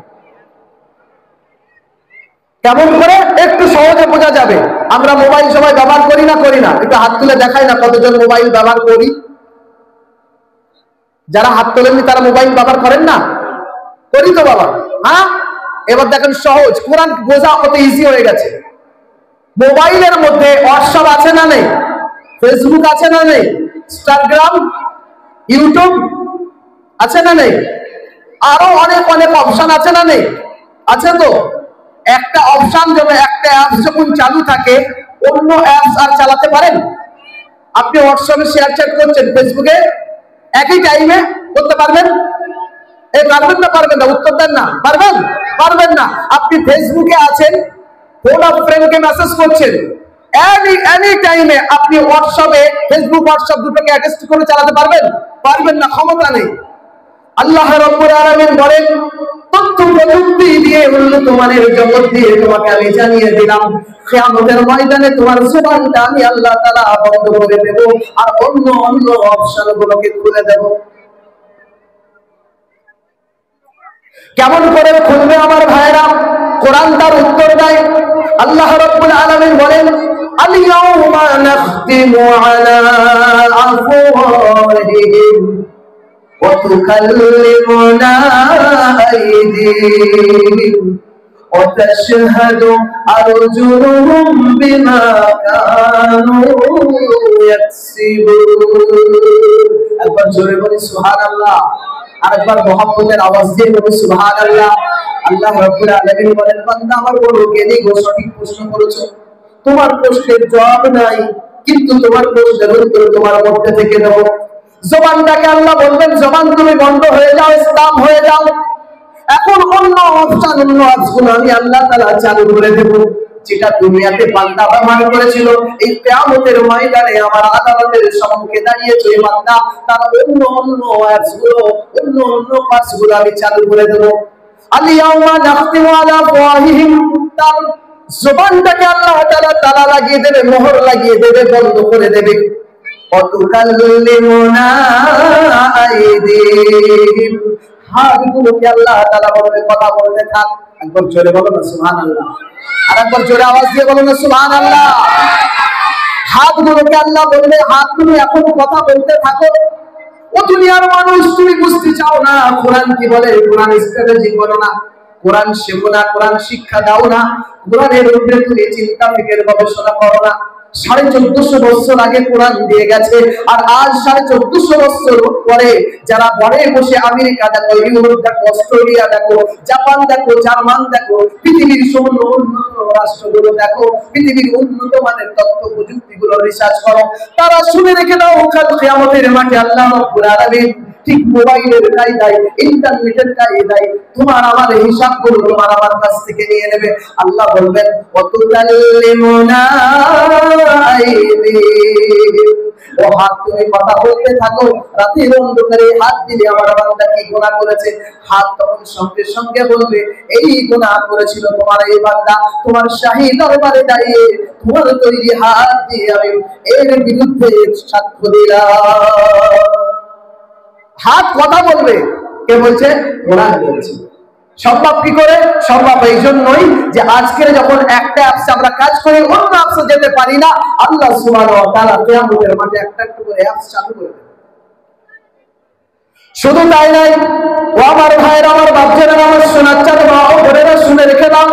কেমন করে একটু সহজে বোঝা যাবে। আমরা মোবাইল সবাই ব্যবহার করি না একটু হাত তুলে দেখাই না কতজন মোবাইল ব্যবহার করি? যারা হাত তোলেননি তারা মোবাইল ব্যবহার করেন না? করি তো বাবা। হ্যাঁ, এবার দেখেন সহজ, কোরআন বোঝা কত ইজি হয়ে গেছে। মোবাইলের মধ্যে হোয়াটসঅ্যাপ আছে না নেই? ফেসবুক আছে না নেই? ইনস্টাগ্রাম, ইউটিউব আছে না নেই? আরো অনেক অনেক অপশন আছে না নেই? আছে তো। একটা অপশন যখন একটা অ্যাপস যখন চালু থাকে, অন্য অ্যাপস আর চালাতে পারেন? আপনি হোয়াটসঅ্যাপে শেয়ার চ্যাট করছেন, ফেসবুকে একই টাইমে করতে পারবেন? পারবেন না? পারবেন না? উত্তর দেন না। পারবেন? পারবেন না। আপনি ফেসবুকে আছেন, ফোন অফ ফ্রেন্ডকে মেসেজ করছেন, এনি টাইমে আপনি হোয়াটসঅ্যাপে ফেসবুক হোয়াটসঅ্যাপ দুটোকে অ্যাটাচ করে চালাতে পারবেন? পারবেন না, ক্ষমতা নেই। আল্লাহ রাব্বুল আলামিন বলেন, তথ্য প্রযুক্তি দিয়ে উন্নত মানের জগৎ দিয়ে তোমাকে আমি জানিয়ে দিলাম, কিয়ামতের ময়দানে তোমার জবানটা আমি আল্লাহ তাআলা বন্ধ করে দেব, আর অন্য অন্য অপশনগুলোকে খুলে দেব। কেমন করে খুলবে আমার ভাইরা? কোরআন তার উত্তর দেয়। আল্লাহ রাব্বুল আলামিন বলেন, আল-ইয়াওমা নাখতিমু আলা আফওয়াহিহিম ওয়া তুকাল্লিমুনা আইদিহিম ওয়া তাশহাদু আরজুলুহুম বিমা কানু ইয়াকসিবুন। একবার জোরে বলি সুবহানাল্লাহ, আরেকবার মহব্বতের আওয়াজ দিয়ে বলি সুবহানাল্লাহ। আল্লাহ রাব্বুল আলামিন বলেন, বান্দা আমার বড় জ্ঞানী গো, সঠিক প্রশ্ন করেছো, তোমার প্রশ্নের জবাব নাই, কিন্তু তোমার প্রশ্নের উত্তর তোমার মধ্যে থেকে দেব। জবানটাকে আল্লাহ বলবেন, জবান তুমি বন্ধ হয়ে যাও, ইসলাম হয়ে যাও। এখন অন্য অপশন, অন্য অপশন আমি আল্লাহ তাআলা চালু করে দেব, যেটা দুনিয়াতে বান্দা ব্যবহার করেছিল। এই কিয়ামতের ময়দানে আমার আদালতের সম্মুখে দাঁড়িয়েছে এই বান্দা, তার অন্য অন্য অ্যাপসগুলো, অন্য অন্য পার্টসগুলো আমি চালু করে দেব। আল-ইয়াওমা নাখতিমু আলা আফওয়াহিহিম, তার জবানটাকে আল্লাহ তাআলা তালা লাগিয়ে দেবে, মোহর লাগিয়ে দেবে, বন্ধ করে দেবে। ওয়া তুকাল্লিমুনা আইদিহিম, হাতগুলোকে আল্লাহ তাআলা বলবে কথা বলতে থাক। একবার জোরে বলো না সুবহানাল্লাহ, আর একবার জোরে আওয়াজ দিয়ে বলো না সুবহানাল্লাহ। হাতগুলোকে আল্লাহ বলবে, হাত তুমি এখন কথা বলতে থাকো। ও দুনিয়ার মানুষ, তুমি বুঝতে চাও না কোরআন কি বলে? কোরআন স্ট্র্যাটেজি বলো না, কোরআন শেখো না, কোরআন শিক্ষা দাও না, কোরআনের উপরে তুমি চিন্তা ফিকির গবেষণা করো না। 1450 বছর আগে কোরআন দিয়ে গেছে, আর আজ 1450 বছর পরে যারা ঘরে বসে আমেরিকা দেখো, ইউরোপ দেখো, অস্ট্রেলিয়া দেখো, জাপান দেখো, জার্মান দেখো, পৃথিবীর সমস্ত উন্নত রাষ্ট্রগুলো দেখো, পৃথিবীর উন্নত মানের তথ্য প্রযুক্তিগুলো রিসার্চ করো, তারা শুনে রেখে দাও, কাল কিয়ামতের মাঠে আল্লাহ রাব্বুল আলামিন ঠিক মোবাইলের কায়দায়, ইন্টারনেটের কায়দায় তোমার আমার হিসাবগুলো তোমার আমার কাছ থেকে নিয়ে নেবে। আল্লাহ বলবেন, ওয়াতুকাল্লিমুনা আইদিহিম, ও হাত তুমি কথা বলতে থাকো, রাতের অন্ধকারে হাত দিলে আমার বান্দা কি গুনাহ করেছে, হাত তখন সঙ্গে সঙ্গে বলবে, এই গুনাহ করেছিল তোমার এই বান্দা, তোমার শাহী দরবারে দাঁড়িয়ে তোমার তৈরি হাত দিয়ে আমি এর বিরুদ্ধে সাক্ষ্য দিলাম। হাত কথা বলবে, কে বলছে? কোরআন বলছে। সম্ভব কি করে? সম্ভব এই জন্যই যে আজকের যখন একটা অ্যাপসে আমরা কাজ করি, অন্য অ্যাপসে যেতে পারি না, আল্লাহ সুবহানাহু ওয়া তাআলা কিয়ামতের মাঠে একটা একটা করে অ্যাপস চালু করে দেবেন। শুধু তাই নয়, ও আমার ভাইয়েরা, আমার বাচ্চারা, আমার সোনার চাঁদ মা ও বোনেরা, শুনে রেখে দাও,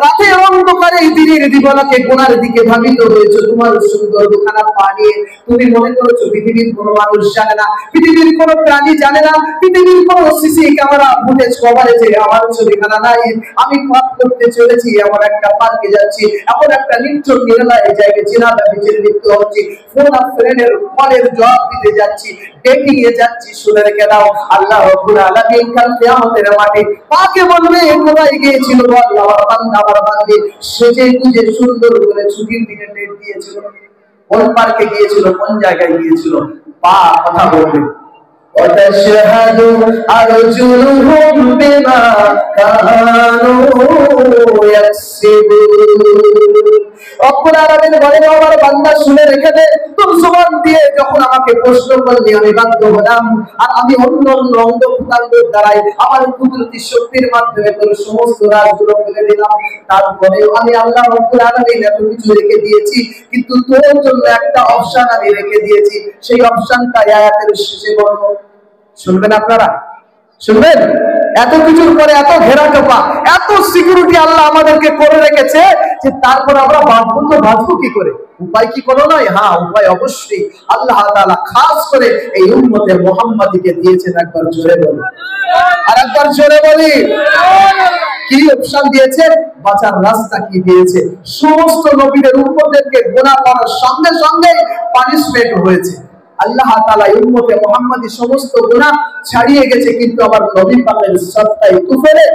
রাতের অন্ধকারে এই দিনের দিবানাকে গুনার দিকে ধাবিত হয়েছে। তোমার সুন্দর দুখানা পা নিয়ে তুমি মনে করছো পৃথিবীর কোনো মানুষ জানে না, পৃথিবীর কোনো প্রাণী জানে না, পৃথিবীর কোনো সিসি ক্যামেরা ফুটেজ কভারেজে আমার ছবিখানা নাই। আমি পাপ করতে চলেছি, এমন একটা পার্কে যাচ্ছি, এমন একটা নির্জন নিরালায় জায়গায় চেনা বিচের লিপ্ত হচ্ছি, ফোন আর ফ্রেন্ডের কলের জবাব দিতে যাচ্ছি, ডেটিং এ যাচ্ছি। শুনে রেখে দাও, আল্লাহ রাব্বুল আলামিন কাল কিয়ামতের মাঠে পাকে বলবে, কোথায় গিয়েছিল বল আমার বান্দা, আমার বান্দি? সেজে গুজে সুন্দর করে ছুটির দিনে ডেট দিয়েছিল, কোন পার্কে গিয়েছিল, কোন জায়গায় গিয়েছিল? পা কথা বলবে। وتشهد أرجلهم بما كانوا يكسبون। রব্বুল আলামিন বলেন, আমার বান্দা শুনে রেখে দে, তোর জবান দিয়ে যখন আমাকে প্রশ্ন করলি আমি বাধ্য হলাম, আর আমি অন্য অন্য অঙ্গ প্রত্যঙ্গের দ্বারাই আমার কুদরতি শক্তির মাধ্যমে তোর সমস্ত রাজগুলো ফেলে দিলাম। তারপরেও আমি আল্লাহ রব্বুল আলামিন এত কিছু রেখে দিয়েছি, কিন্তু তোর জন্য একটা অপশন আমি রেখে দিয়েছি। সেই অপশনটা আয়াতের শেষে বলবো, শুনবেন আপনারা? শুনবেন? এত কিছুর পরে এত ঘেরা টোপা, এত সিকিউরিটি আল্লাহ আমাদেরকে করে রেখেছে, যে তারপর আমরা বাঁচবো তো বাঁচবো কি করে? উপায় কি কোনো নয়? হ্যাঁ, উপায় অবশ্যই আল্লাহ তাআলা খাস করে এই উম্মতে মুহাম্মাদিকে দিয়েছেন। একবার জোরে বলি, আর একবার জোরে বলি, কি অপশন দিয়েছে? বাঁচার রাস্তা কি দিয়েছে? সমস্ত নবীদের উম্মতদেরকে গুনাহ করার সঙ্গে সঙ্গে পানিশমেন্ট হয়েছে। আল্লাহ তাআলা উম্মতে মুহাম্মাদি সমস্ত গুনাহ ছাড়িয়ে গেছে, কিন্তু আমার নবী পাকের সত্তায় কুফরে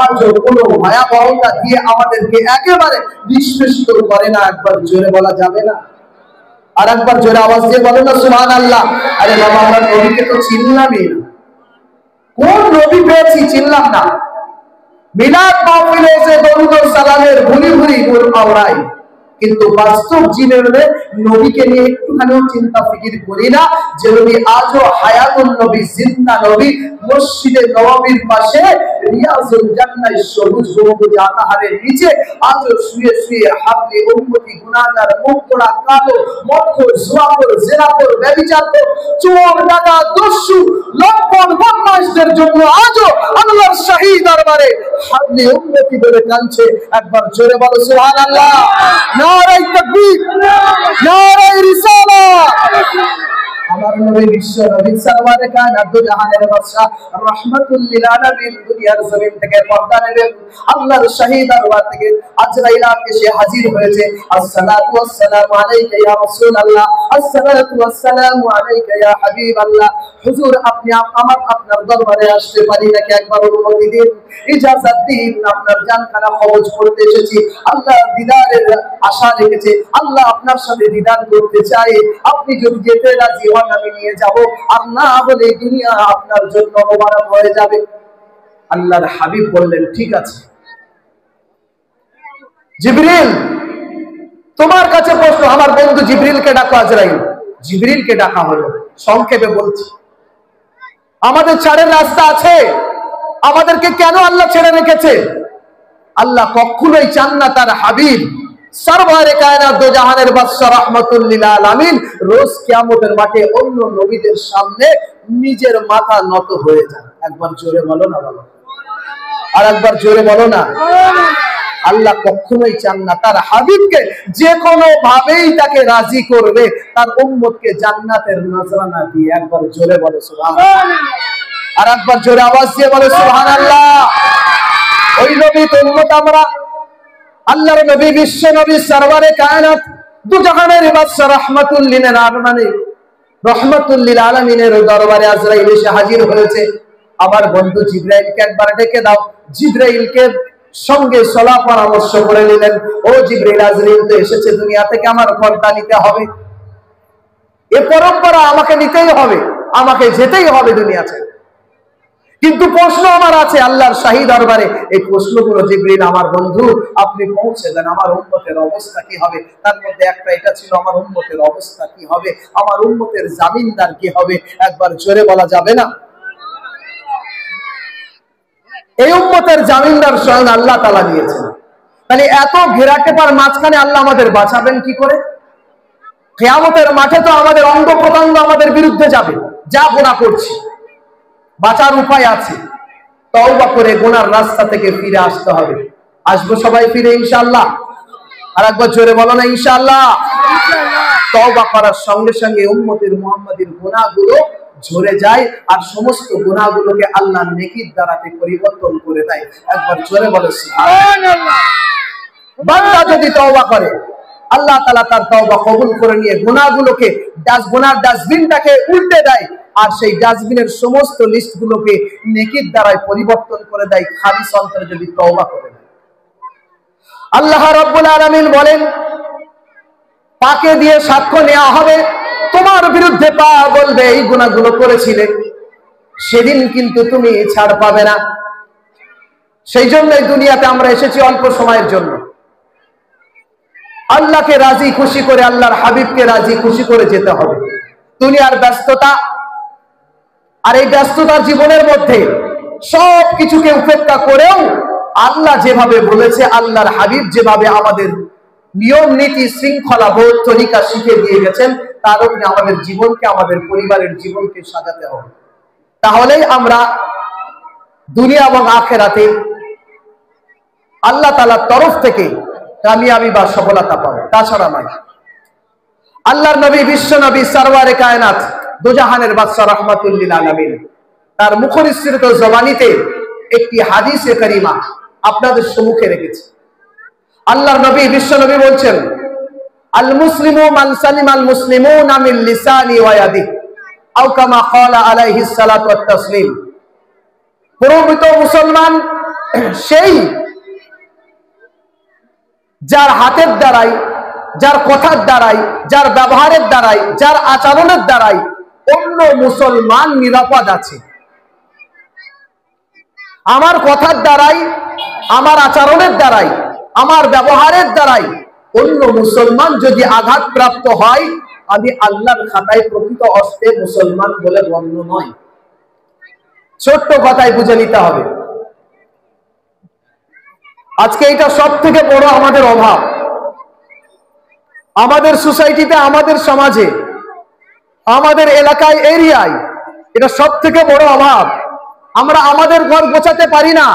আজও কোনো ভয়াবহতা দিয়ে আমাদেরকে একেবারে নিষ্পেষিত করে না। একবার জোরে বলা যাবে না? আর একবার জোরে আওয়াজ দিয়ে বলো না সুবহানাল্লাহ। আরে বাবা, আমরা নবীকে তো চিনলামই না, কোন নবী পেয়েছি চিনলাম না। মিলাদ মাহফিলে এসে দরুদ ও সালামের ভুলি ভুলি গুণ আওড়াই, কিন্তু বাস্তব জীবনে নবীকে নিয়ে একটুখানিও চিন্তা ফিকির করি না, যে নবী আজও হায়াতুন নবী, জিন্দা নবী, মসজিদে নববীর পাশে রিয়াজুল জান্নাহ সবুজ গম্বুজ আতাহারের নিচে আজও শুয়ে শুয়ে হাবলি উম্মতি গুনাহগার, মুখপোড়া, কালো, মদখোর, জুয়াখোর, জিনাখোর, ব্যভিচারখোর, চোর, ডাকা, দস্যু, লম্পট, বদমাশদের জন্য আজও আল্লাহর শাহী দরবারে হাবলি উম্মতি বলে কাঁদছে। একবার জোরে বলো সুবহানাল্লাহ। নারায়ে তাকবীর, নারায়ে রিসালাত। আমার নবী বিশ্ব নবী সরওয়ারে কায়নাত দু জাহানের বাদশা রাহমাতুল লিল আলামিন দুনিয়ার জমিন থেকে পর্দা নেবেন। আল্লাহর শাহী দরবার থেকে আজরাইল এসে হাজির হয়েছে। আসসালাতু ওয়াসসালামু আলাইকা ইয়া রাসূলুল্লাহ, আসসালাতু ওয়াসসালামু আলাইকা ইয়া হাবিবাল্লাহ। হুজুর, আপনি আপনার দরবারে আসতে পারি নাকি? একবার অনুমতি দিন, ইজাজত দিন, আপনার জানখানা কবজ করতে এসেছি। আল্লাহ দিদারের আশা রেখেছে, আল্লাহ আপনার সাথে দিদার করতে চাই। আপনি যদি যেতে রাজি হন আমি নিয়ে যাব, আর না হলে দুনিয়া আপনার জন্য মোবারক হয়ে যাবে। আল্লাহর হাবিব বললেন, ঠিক আছে। জিবরিল, তোমার কাছে প্রশ্ন, আমার বন্ধু জিবরিলকে ডাকো। আজরাইল জিবরিলকে ডাকা হলো। সংক্ষেপে বলছি, আমাদের ছাড়ের রাস্তা আছে, আমাদেরকে কেন আল্লাহ ছেড়ে রেখেছে? আল্লাহ কখনোই চান না তার হাবিব সরওয়ারে কায়নাত দো জাহানের বাদশা রাহমাতুল লিল আলামিন রোজ কিয়ামতের মাঠে অন্য নবীদের সামনে নিজের মাথা নত হয়ে যায়। একবার জোরে বলো না বলো, আর একবার জোরে বলো না। আল্লাহ কখনোই চান না তার হাবিবকে যে কোনো ভাবেই তাকে রাজি করবে, তার উম্মতকে জান্নাতের নজরানা দিয়ে। একবার জোরে বলো সুবহানাল্লাহ, আর একবার জোরে আওয়াজ দিয়ে বলো সুবহানাল্লাহ। ওই নবী তো উম্মত আমরা। আল্লাহর নবী বিশ্ব নবী সরওয়ারে কায়নাত দু জাহানের বাদশা রাহমাতুল লিল আলামিনের দরবারে আজরাইল এসে হাজির হয়েছে। আমার বন্ধু জিবরাইলকে একবার ডেকে দাও। জিবরাইলকে সঙ্গে সলা পরামর্শ করে নিলেন। ও জিবরাইল, আজরাইল তো এসেছে দুনিয়া থেকে, আমার পর্দা নিতে হবে, এ পরম্পরা আমাকে নিতেই হবে, আমাকে যেতেই হবে দুনিয়া থেকে। কিন্তু প্রশ্ন আমার আছে আল্লাহর শাহী দরবারে। এই প্রশ্নগুলো জিবরিল আমার বন্ধু আপনি পৌঁছে দেন, আমার উম্মতের অবস্থা কি হবে? তার মধ্যে একটা এটা ছিল, আমার উম্মতের অবস্থা কি হবে, আমার উম্মতের জামিনদার কি হবে? একবার জোরে বলা যাবে না? এই উম্মতের জামিনদার স্বয়ং আল্লাহ তাআলা দিয়েছেন। তাহলে এত ঘেরাটেপার মাঝখানে আল্লাহ আমাদের বাঁচাবেন কি করে? কিয়ামতের মাঠে তো আমাদের অঙ্গ প্রত্যঙ্গ আমাদের বিরুদ্ধে যাবে, যা গুনাহ করছি। বাঁচার উপায় আছে, তওবা করে গুনার রাস্তা থেকে ফিরে আসতে হবে। আসবো সবাই ফিরে ইনশাআল্লাহ? আর একবার জোরে বলো না ইনশাআল্লাহ? তওবা করার সঙ্গে সঙ্গে উম্মতের মুহাম্মাদীর গুনাহগুলো ঝরে যায়, আর সমস্ত গুনাহগুলোকে আল্লাহ নেকির দ্বারাতে পরিবর্তন করে দেয়। একবার জোরে বলো সুবহানাল্লাহ। বান্দা যদি তওবা করে, আল্লাহ তাআলা তার তওবা কবুল করে নিয়ে গুনাহগুলোকে গুনার ডাস্টবিনটাকে উল্টে দেয়, আর সেই ডাস্টবিনের সমস্ত লিস্টগুলোকে নেকির দ্বারায় পরিবর্তন করে দেয়, খালিস অন্তরে যদি তওবা করে। আল্লাহ রাব্বুল আলামিন বলেন, পাকে দিয়ে সাক্ষ্য নেওয়া হবে, তোমার বিরুদ্ধে পা বলবে এই গুনাহগুলো করেছিলে, সেদিন কিন্তু তুমি ছাড় পাবে না। সেই জন্যই দুনিয়াতে আমরা এসেছি অল্প সময়ের জন্য। আল্লাহকে রাজি খুশি করে, আল্লাহর হাবিবকে রাজি খুশি করে যেতে হবে। দুনিয়ার ব্যস্ততা, আর এই ব্যস্ততার জীবনের মধ্যে সব কিছুকে উপেক্ষা করেও আল্লাহ যেভাবে বলেছে, আল্লাহর হাবিব যেভাবে আমাদের নিয়ম নীতি শৃঙ্খলা বোধ তরিকা শিখে দিয়ে গেছেন, তার উপরে আমাদের জীবনকে, আমাদের পরিবারের জীবনকে সাজাতে হবে। তাহলেই আমরা দুনিয়া এবং আখিরাতে আল্লাহ তাআলার তরফ থেকে কামিয়াবি বা সফলতা পাবো, তাছাড়া নয়। আল্লাহর নবী, বিশ্ব নবী, সরওয়ারে কায়নাত, দুজাহানের বাদশা রাহমাতুল লিল আলামিন, তার মুখনিসৃত জবানিতে একটি হাদিসে কারিমা আপনাদের সম্মুখে রেখেছি। আল্লাহর নবী, বিশ্ব নবী বলছেন, আল মুসলিমু মান সালিমাল মুসলিমুনা মিন লিসানি ওয়া ইয়াদিহি, আও কামা ক্বালা আলাইহিস সালাতু ওয়াত তাসলিম। প্রকৃত মুসলমান সেই যার হাতের দ্বারাই, যার কথার দ্বারাই, যার ব্যবহারের দ্বারাই, যার আচরণের দ্বারাই অন্য মুসলমান নিরাপদ আছে। আমার কথার দ্বারাই, আমার আচরণের দ্বারাই, আমার ব্যবহারের দ্বারাই অন্য মুসলমান যদি আঘাতপ্রাপ্ত হয়, আমি আল্লাহর খাতায় প্রকৃত অর্থে মুসলমান বলে গণ্য নয়। ছোট্ট কথায় বুঝে নিতে হবে। আজকে এটা সব থেকে বড় আমাদের অভাব, আমাদের সোসাইটিতে, আমাদের সমাজে, আমাদের এলাকায়, এরিয়ায় এটা সব থেকে বড় অভাব। আমরা আমাদের ঘর গোছাতে পারি না।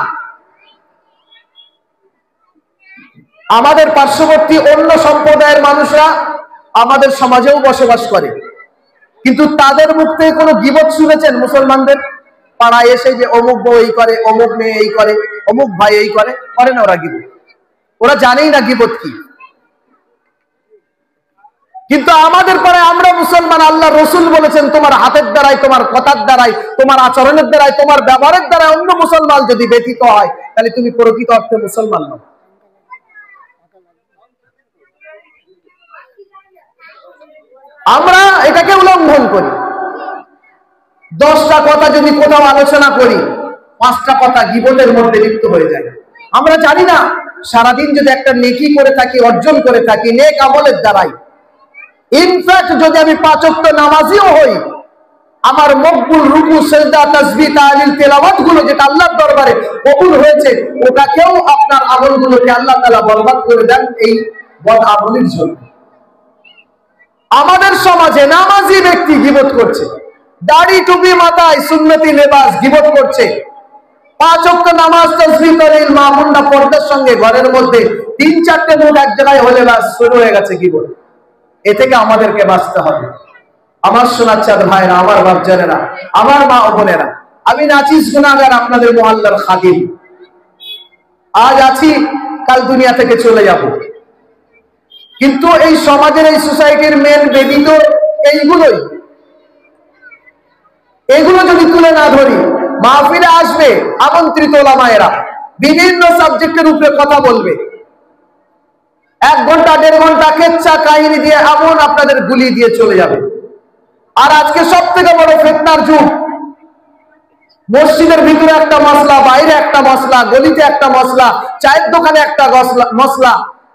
আমাদের পার্শ্ববর্তী অন্য সম্প্রদায়ের মানুষরা আমাদের সমাজেও বসবাস করে, কিন্তু তাদের মুখ থেকে কোনো গীবত শুনেছেন? মুসলমানদের পাড়ায় এসে যে অমুক বউ এই করে, অমুক মেয়ে এই করে, অমুক ভাই এই করে, করে না ওরা গীবত? ওরা জানেই না গীবত কি। কিন্তু আমাদের পরে আমরা মুসলমান, আল্লাহ রসুল বলেছেন, তোমার হাতের দ্বারাই, তোমার কথার দ্বারাই, তোমার আচরণের দ্বারাই, তোমার ব্যবহারের দ্বারাই অন্য মুসলমান যদি ব্যথিত হয়, তাহলে তুমি প্রকৃত অর্থে মুসলমান নও। আমরা এটাকে উল্লঙ্ঘন করি। 10টা কথা যদি কোথাও আলোচনা করি, 5টা কথা গীবতের মধ্যে লিপ্ত হয়ে যায়। আমরা জানি না সারাদিন যদি একটা নেকি করে থাকি, অর্জন করে থাকি নেক আমলের দ্বারাই, ইনফ্যাক্ট যদি আমি 5 ওয়াক্ত নামাজিও হই, আমার মকবুল রুকু, সিজদা, তাসবিহ, তাহলিল, তেলাওয়াত গুলো যেটা আল্লাহর দরবারে কবুল হয়েছে, ওটাকেও আপনার আমলগুলোকে আল্লাহ তাআলা বরবাদ করে দেন এই বদ আমলের জন্য। আমাদের সমাজে নামাজি ব্যক্তি গীবত করছে, দাড়ি টুপি মাথায়, সুন্নতি লেবাস, গীবত করছে। 5 ওয়াক্ত নামাজ, তাসবিহ, তাহলিল, মা বোনরা পর্দার সঙ্গে ঘরের মধ্যে 3-4টে মুখ এক জায়গায় হলে বাস শুরু হয়ে গেছে গীবত। এ থেকে আমাদেরকে বাঁচতে হবে। আমার সোনার চাঁদ ভাইরা, আমার বাপজানেরা, আমার মা ও বোনেরা, আমি নাচিস গুনাহগার, আপনাদের মুহাল্লার খাদিম। আজ আছি, কাল দুনিয়া থেকে চলে যাব। কিন্তু এই সমাজের, এই সোসাইটির মেন বেদি তো এইগুলোই। এগুলো যদি তুলে না ধরি, মাহফিলে আসবে আমন্ত্রিত ওলামায়েরা, বিভিন্ন সাবজেক্টের উপরে কথা বলবে, 1 ঘন্টা 1.5 ঘন্টা কেচ্ছা কাহিনী দিয়ে এমন আপনাদের গুলি দিয়ে চলে যাবে। আর আজকে সব থেকে বড় ফিতনার যুগ। মসজিদের ভিতরে একটা মশলা, বাইরে একটা মশলা, গলিতে একটা মশলা, চায়ের দোকানে একটা মশলা,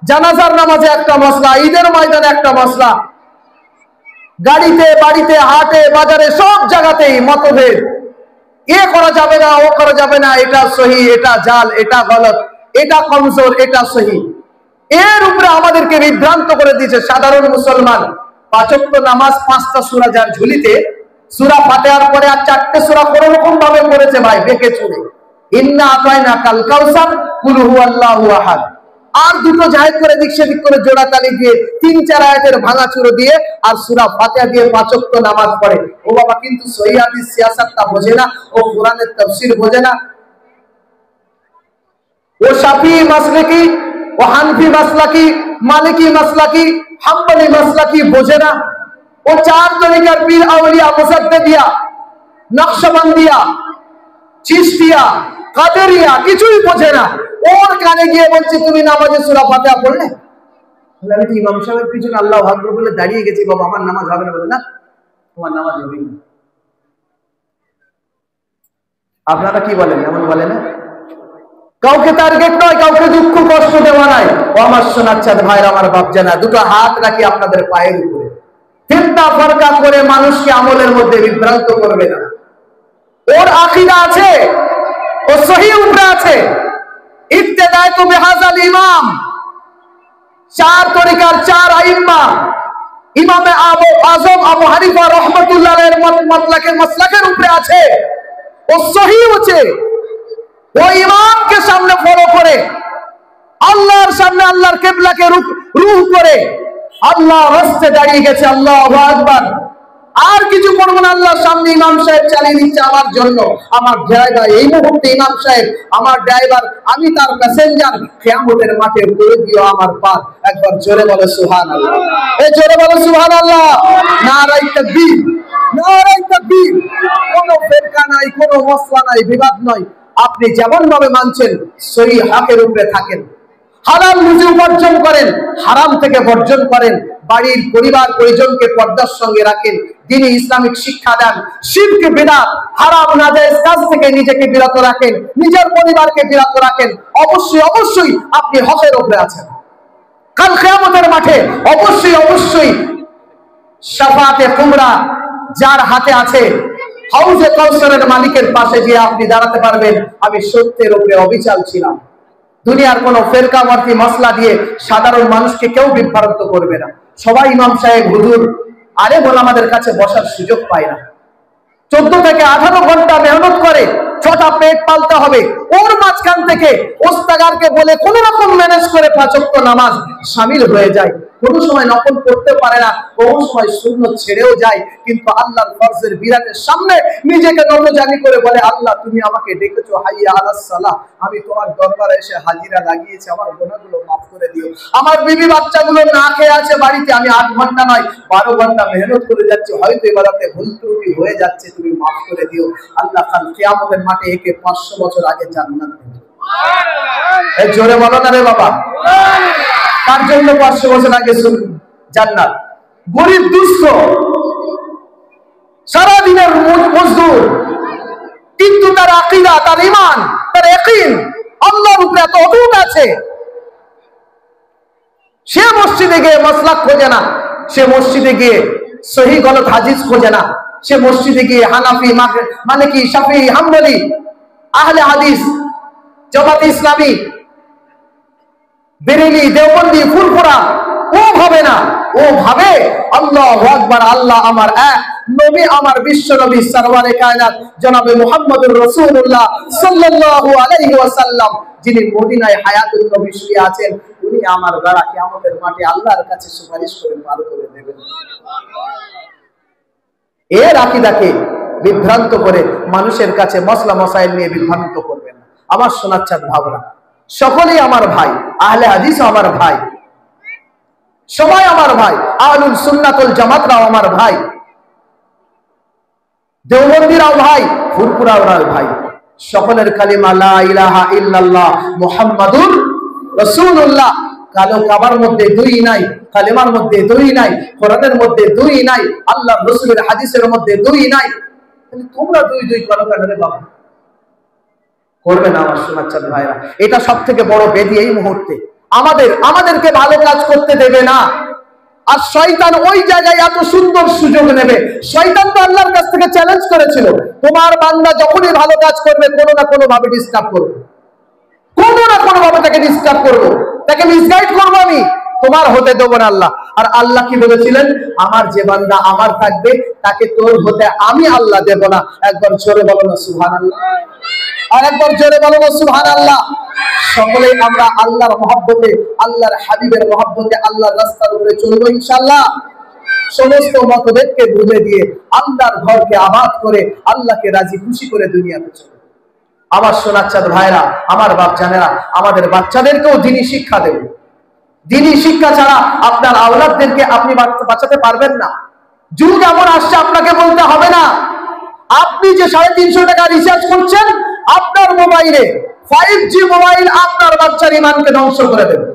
জানাজার নামাজে একটা মশলা, ঈদের ময়দানে একটা মশলা, গাড়িতে, বাড়িতে, হাটে, বাজারে, সব জায়গাতেই মতভেদ। এ করা যাবে না, ও করা যাবে না, এটা সহি, এটা জাল, এটা গলত, এটা কমজোর, এটা সহি, এর উপরে আমাদেরকে বিভ্রান্ত করে দিয়েছে সাধারণ মুসলমান। পাঁচ ওয়াক্ত নামাজ, 5টা সূরা যার ঝুলিতে, সূরা ফাতিহার পরে আর 4টে সূরা কোন রকম ভাবে পড়েছে ভাই, বেঁকে চুরে, ইন্না আতাইনা কাল কাউসার, কুল হুয়াল্লাহু আহাদ, আর দুটো জায়েদ করে দিক সেদিক করে জোড়া তালি দিয়ে 3-4 আয়াতের ভাঙাচুরো দিয়ে আর সূরা ফাতিহা দিয়ে 5 ওয়াক্ত নামাজ পড়ে। ও বাবা, কিন্তু সহিহ হাদিস সিয়াসাতটা বোঝে না, ও কোরআনের তাফসীর বোঝে না, ও শাফিঈ মাসলাকি, ও হানফি মাসলাকি, মালিকি মাসলাকি, হাম্বলি মাসলাকি বোঝে না, ও 4 তরিকার পীর আউলিয়া মুসাদ্দিদিয়া, নকশবন্দিয়া, চিশতিয়া, কাদেরিয়া কিছুই বোঝে না। ওর কানে গিয়ে বলছে তুমি নামাজে সূরা ফাতিহা পড়লে? আমি তো ইমাম সাহেবের পিছনে আল্লাহু আকবার বলে দাঁড়িয়ে গেছি বাবা, আমার নামাজ হবে না। বলে না, তোমার নামাজ হবে না। আপনারা কি বলেন? এমন বলে না? কাউকে টার্গেট নয়, কাউকে দুঃখ কষ্ট দেওয়া নাই। ও আমার সোনার চাঁদ ভাইরা, আমার বাপ জানা, দুটো হাত রাখি আপনাদের পায়ের উপরে, ফিতনা ফারকা করে মানুষকে আমলের মধ্যে বিভ্রান্ত করবে না। ওর আকীদা আছে, ও সহিহ উপরে আছে। ইবতিদায়তু বিহাযাল ইমাম, 4 তরিকার 4 আইম্মা, ইমামে আবু আযম আবু হানিফা রাহমাতুল্লাহ আলাইহির মাসলাকের উপরে আছে, ও সহিহ আছে। ও ইমামকে সামনে ফলো করে, আল্লাহর সামনে আল্লাহর কিবলাকে রুহ করে আল্লাহর রাস্তায় দাঁড়িয়ে গেছে, আল্লাহু আকবার। আর কিছু করব না, আল্লাহর সামনে ইমাম সাহেব চালিয়ে দিচ্ছে আমার জন্য, আমার ড্রাইভার এই মুহূর্তে ইমাম সাহেব আমার ড্রাইভার, আমি তার প্যাসেঞ্জার। কিয়ামতের মাঠে করে দিও আমার পার। একবার জোরে বলো সুবহানাল্লাহ, এই জোরে বলো সুবহানাল্লাহ। নারায়ে তাকবীর, নারায়ে তাকবীর। কোনো ফেরকা নাই, কোনো মসলা নাই, বিবাদ নয়। আপনি যেমন ভাবে মানছেন সহি হকের উপরে থাকেন, হালাল রুজি উপার্জন করেন, হারাম থেকে বর্জন করেন, বাড়ির পরিবার পরিজনকে পর্দার সঙ্গে রাখেন, দ্বীনি ইসলামিক শিক্ষা দেন, শিরক বিদআত হারাম নাজায়েজ কাজ থেকে নিজেকে বিরত রাখেন, নিজের পরিবারকে বিরত রাখেন, অবশ্যই অবশ্যই আপনি হকের উপরে আছেন। কাল কিয়ামতের মাঠে অবশ্যই অবশ্যই শাফাআতে কুবরা যার হাতে আছে, হাউজে কাউসারের মালিকের পাশে গিয়ে আপনি দাঁড়াতে পারবেন, আমি সত্যের উপরে অবিচল ছিলাম। দুনিয়ার কোন ফেরকাওয়ার্তি মাসলা দিয়ে সাধারণ মানুষকে কেউ বিভ্রান্ত করবে না। সবাই ইমাম সাহেব হুজুর আরে বলে আমাদের কাছে বসার সুযোগ পায় না। 14 থেকে 18 ঘন্টা মেহনত করে, 6টা পেট পালতে হবে, ওর মাঝখান থেকে ওস্তাগারকে বলে কোন রকম ম্যানেজ করে 5 ওয়াক্ত নামাজ শামিল হয়ে যায়। কোন সময় নফল পড়তে পারে না, কোন সময় সুন্নত ছেড়েও যায়, কিন্তু আল্লাহর ফরজের বিরানের সামনে নিজেকে নতজানি করে বলে, আল্লাহ তুমি আমাকে ডেকেছো হাইয়া আলাস সালাহ, আমি তোমার দরবারে এসে হাজিরা লাগিয়েছি, আমার গুনাহগুলো মাফ করে দিও। আমার বিবি বাচ্চাগুলো না খেয়ে আছে বাড়িতে, আমি 8 ঘন্টা নয় 12 ঘন্টা মেহনত করে যাচ্ছি, হয়তো এবারে ভুল ত্রুটি হয়ে যাচ্ছে, তুমি মাফ করে দিও। আল্লাহ কাল কিয়ামতের মাঠে একে 500 বছর আগে জান্নাত দেবে। এই জোরে বলো না রে বাবা, তার জন্য 500 বছর আগে জান্নাত। গরিব দুস্থ সারা দিনের মজদুর, কিন্তু তার আকীদা, তার ঈমান, তার ইয়াকিন আল্লাহর উপরে এত অটুট আছে, সে মসজিদে গিয়ে মাসলাক খোঁজে না, সে মসজিদে গিয়ে সহিহ গলত হাদিস খোঁজে না, সে মসজিদে গিয়ে হানাফি মালিকি শাফিঈ হাম্বলি আহলে হাদিস জামাতে ইসলামী বেরেলি দেওবন্দি ফুরফুরা ও ভাবে না, ও ভাবে আল্লাহু আকবার, আল্লাহ আমার এক, নবী আমার বিশ্ব নবী সরওয়ারে কায়নাত জনাবে মুহাম্মদুর রাসূলুল্লাহ সাল্লাল্লাহু আলাইহি ওয়াসাল্লাম, যিনি মদিনায় হায়াতুন নবী শুয়ে আছেন, উনি আমার দ্বারা কিয়ামতের মাঠে আল্লাহর কাছে সুপারিশ করে পার করে দেবেন। এর আকীদাকে বিভ্রান্ত করে মানুষের কাছে মসলা মসাইল নিয়ে বিভ্রান্ত করবেন না। আমার সোনার চাঁদ ভাবনা, সকলেই আমার ভাই, আহলে হাদিসও আমার ভাই, সবাই আমার ভাই, আহলুল সুন্নাত ওয়াল জামাতরাও আমার ভাই, দেওবন্দিরাও ভাই, ফুরফুরাওরাও ভাই। সকলের কালিমা লা ইলাহা ইল্লাল্লাহ মুহাম্মাদুর রাসূলুল্লাহ। কালো কাবার মধ্যে দুই নাই, কালিমার মধ্যে দুই নাই, কোরআনের মধ্যে দুই নাই, আল্লাহর রাসূলের হাদিসের মধ্যে দুই নাই। তোমরা দুই দুই করো কেন রে বাবা? করবে না আমার সোনার চাঁদ ভাইরা। এটা সবথেকে বড় বেদি এই মুহূর্তে, আমাদেরকে ভালো কাজ করতে দেবে না। আর শয়তান ওই জায়গায় এত সুন্দর সুযোগ নেবে। শয়তান তো আল্লাহর কাছ থেকে চ্যালেঞ্জ করেছিল, তোমার বান্দা যখনই ভালো কাজ করবে কোনো না কোনো ভাবে ডিস্টার্ব করবে, কোনো না কোনো ভাবে তাকে ডিস্টার্ব করবো, তাকে মিসগাইড করবো, আমি তোমার হতে দেবো না আল্লাহ। আর আল্লাহ কি বলেছিলেন, আমার যে বান্দা আমার থাকবে তাকে তোর হতে আমি আল্লাহ দেব না। একবার জোরে বলো না সুবহানাল্লাহ, আর একবার জোরে বলো না সুবহানাল্লাহ। সকলেই আমরা আল্লাহর মহব্বতে, আল্লাহর হাবিবের মহব্বতে, আল্লাহর রাস্তার উপরে চলবো ইনশাআল্লাহ। সমস্ত মতভেদকে ভুলে দিয়ে আল্লাহর ঘরকে আবাদ করে আল্লাহকে রাজি খুশি করে দুনিয়াতে চলবো। আমার সোনার চাঁদ ভাইরা, আমার বাপ জানেরা, আমাদের বাচ্চাদেরকেও দ্বীনি শিক্ষা দেব। দ্বীনি শিক্ষা ছাড়া আপনার আওলাদদেরকে আপনি বাঁচাতে পারবেন না। যুগ এমন আসছে আপনাকে বলতে হবে না, আপনি যে 350 টাকা রিচার্জ করছেন আপনার মোবাইলে 5G মোবাইল আপনার বাচ্চার ইমানকে ধ্বংস করে দেবে।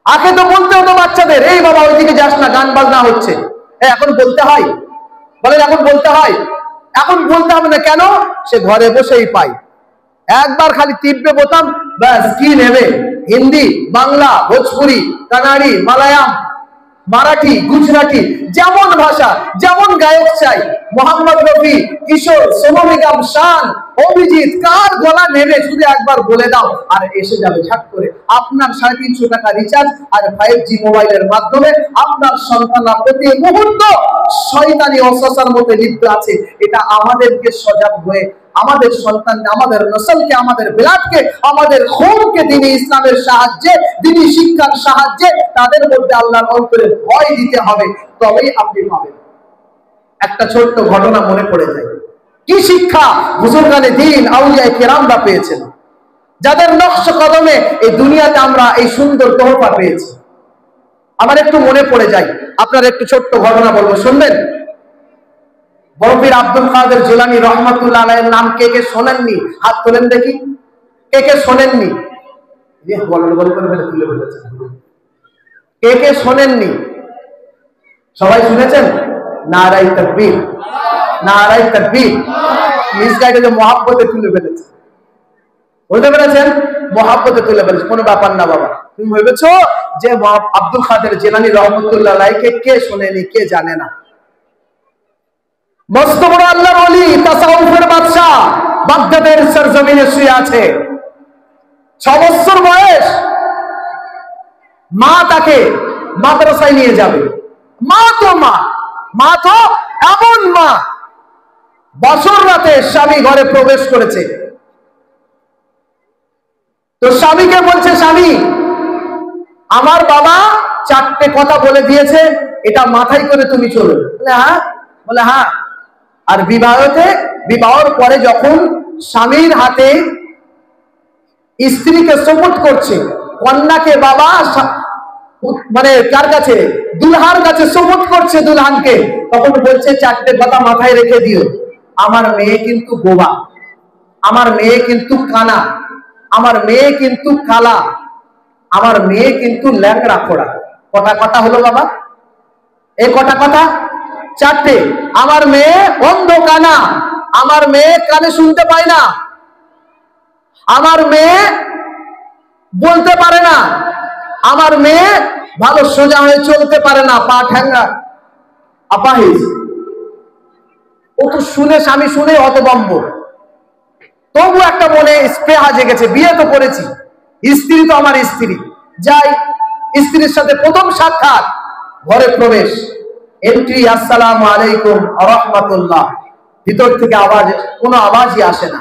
আগে তো বলতে হতো বাচ্চাদের, এই বাবা ওইদিকে যাস না, গান বাজনা হচ্ছে। এখন বলতে হয়? বলেন এখন বলতে হয়? এখন বলতে হবে না, কেন? সে ঘরে বসেই পায়, একবার খালি টিপবে বোতাম, ব্যাস কি নেবে, হিন্দি, বাংলা, ভোজপুরি, কানাড়ি, মালায়াম, মারাঠি, গুজরাটি, যেমন ভাষা যেমন গায়ক চাই, মোহাম্মদ রফি, কিশোর, সোনু নিগম, শান, অভিজিৎ, কার গলা নেবে শুধু একবার বলে দাও আর এসে যাবে ঝাট করে। আপনার 350 টাকা রিচার্জ আর 5G মোবাইলের মাধ্যমে আপনার সন্তানরা প্রতি মুহূর্ত শয়তানি অসসার মধ্যে লিপ্ত আছে। এটা আমাদেরকে সজাগ হয়ে আমাদের সন্তান, আমাদের নসলকে, আমাদের বিলাদকে, আমাদের কওমকে দ্বীনি ইসলামের সাহায্যে, দ্বীনি শিক্ষার সাহায্যে তাদের মধ্যে আল্লাহর অন্তরে ভয় দিতে হবে, তবেই আপনি পাবেন। একটা ছোট্ট ঘটনা মনে পড়ে যায়, কি শিক্ষা বুজুর্গানে দ্বীন আউলিয়ায়ে কেরামরা পেয়েছেন, যাদের নকশ কদমে এই দুনিয়াতে আমরা এই সুন্দর তোহফা পেয়েছি। আমার একটু মনে পড়ে যায়, আপনার একটু ছোট্ট ঘটনা বলবো, শুনবেন? বরফির আব্দুল কাদের জিলানী রহমাতুল্লাহ আলাইহির নাম কে কে শোনেননি? হাত তোলেন দেখি, কে কে শোনেননি? কে কে শোনেননি? সবাই শুনেছেন? নারায়ে তাকবীর, নারায়ে তাকবীর। মিসগাইডে যে মহব্বতে তুলে ফেলেছে, বলতে পেরেছেন? মহব্বতে তুলে ফেলেছে, কোনো ব্যাপার না বাবা। তুমি ভেবেছো যে আব্দুল কাদের জিলানী রহমাতুল্লাহ আলাইহিকে কে শোনেনি, কে জানে না? মস্ত বড় আল্লাহর ওলি, তাসাউফের বাদশা, বাগদাদের সরজমিনে শুয়ে আছে। 6 বছর বয়স, মা তাকে মাদ্রাসায় নিয়ে যাবে। মা তো এমন মা, বছর রাতে স্বামী ঘরে প্রবেশ করেছে, তো স্বামীকে বলছে, স্বামী আমার বাবা 4টে কথা বলে দিয়েছে, এটা মাথায় করে তুমি চলো। বলে হ্যাঁ, বলে হ্যাঁ। আর বিবাহের পরে যখন স্বামীর হাতে স্ত্রীকে সুপুর্দ করছে, কন্যাকে বাবা মানে কার কাছে, দুলহার কাছে সুপুর্দ করছে দুলহানকে, তখন বলছে 4টে কথা মাথায় রেখে দিও, আমার মেয়ে কিন্তু বোবা, আমার মেয়ে কিন্তু কানা, আমার মেয়ে কিন্তু কালা, আমার মেয়ে কিন্তু ল্যাংড়া খোড়া। কটা কথা হলো বাবা? এই কটা কথা? 4টে। আমার মেয়ে অন্ধ কানা, আমার মেয়ে কানে শুনতে পায় না, আমার মেয়ে বলতে পারে না, আমার মেয়ে ভালো সোজা হয়ে চলতে পারে না, পা ঠ্যাঙ্গা, আপাহিজ। ও তো শুনে, স্বামী শুনে হতভম্ব, তবু একটা মনে স্পৃহা জেগেছে, বিয়ে তো করেছি, স্ত্রী তো আমার স্ত্রী, যাই। স্ত্রীর সাথে প্রথম সাক্ষাৎ, ঘরে প্রবেশ, এন্ট্রি, আসসালামু আলাইকুম ওয়া রাহমাতুল্লাহ। ভিতর থেকে আওয়াজ, কোনো আওয়াজই আসে না।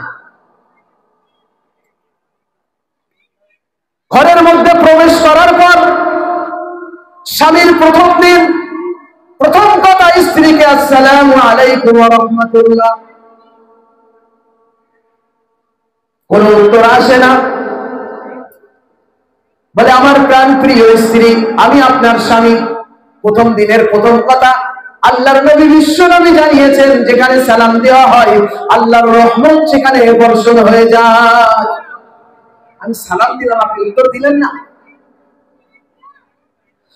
ঘরের মধ্যে প্রবেশ করার পর স্বামীর প্রথম দিন, প্রথম কথা স্ত্রীকে আসসালামু আলাইকুম ওয়া রাহমাতুল্লাহ। কোন উত্তর আসে না। বলে আমার প্রাণ প্রিয় স্ত্রী, আমি আপনার স্বামী। প্রথম দিনের প্রথম কথা, আল্লাহর নবী, বিশ্ব নবী জানিয়েছেন, যেখানে সালাম দেওয়া হয় আল্লাহর রহমত সেখানে বর্ষণ হয়ে যায়। আমি সালাম দিলাম, আপনি উত্তর দিলেন না।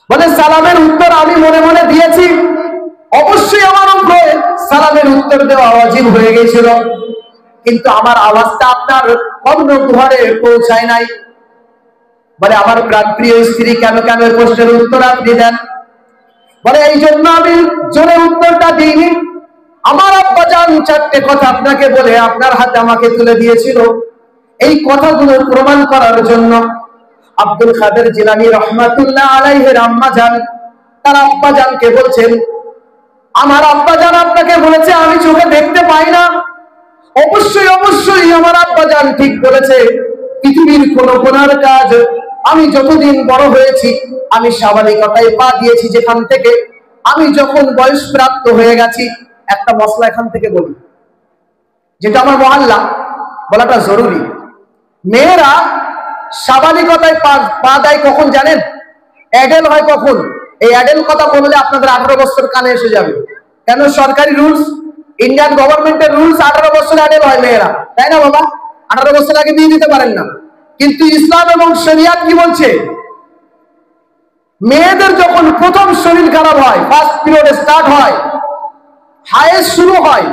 বলে সালামের উত্তর আমি মনে মনে দিয়েছি, অবশ্যই আমার উপরে সালামের উত্তর দেওয়া ওয়াজিব হয়ে গিয়েছিল, কিন্তু আমার আওয়াজটা আপনার কর্ণকুহরে পৌঁছায় নাই। বলে আমার প্রাণপ্রিয় স্ত্রী কেন কেন এই প্রশ্নের উত্তর আপনি দেন? বলে এই জন্য আমি জোরে উত্তরটা দিইনি, আমার আব্বাজান চারটে কথা আপনাকে বলে আপনার হাতে আমাকে তুলে দিয়েছিল, এই কথাগুলো প্রমাণ করার জন্য আব্দুল কাদের জিলানী রহমাতুল্লাহ আলাইহির আম্মাজান তার আব্বাজানকে বলছেন, আমার আব্বাজান আপনাকে বলেছে আমি চোখে দেখতে পাই না। অবশ্যই অবশ্যই আমার আব্বাজান ঠিক বলেছে। পৃথিবীর কোন কোনার কাজ আমি যতদিন বড় হয়েছি, আমি স্বাভাবিকতায় পা দিয়েছি যেখান থেকে, আমি যখন বয়স প্রাপ্ত হয়ে গেছি, একটা মশলা এখান থেকে বলি, যেটা আমার মহল্লা বলাটা জরুরি। মেয়েরা স্বাভাবিকতায় পা দেয় কখন জানেন? অ্যাডেল হয় কখন? এই অ্যাডেল কথা বললে আপনাদের 18 বছর কানে এসে যাবে। কেন? সরকারি রুলস, ইন্ডিয়ান গভর্নমেন্টের রুলস, 18 বছর অ্যাডেল হয় মেয়েরা, তাই না বাবা? 18 বছর আগে বিয়ে দিতে পারেন না। কিন্তু ইসলাম এবং শরিয়াত কি বলছে? মেয়েদের যখন প্রথম শরীর খারাপ হয়, ফার্স্ট পিরিয়ড স্টার্ট হয়, হায়েজ শুরু হয়,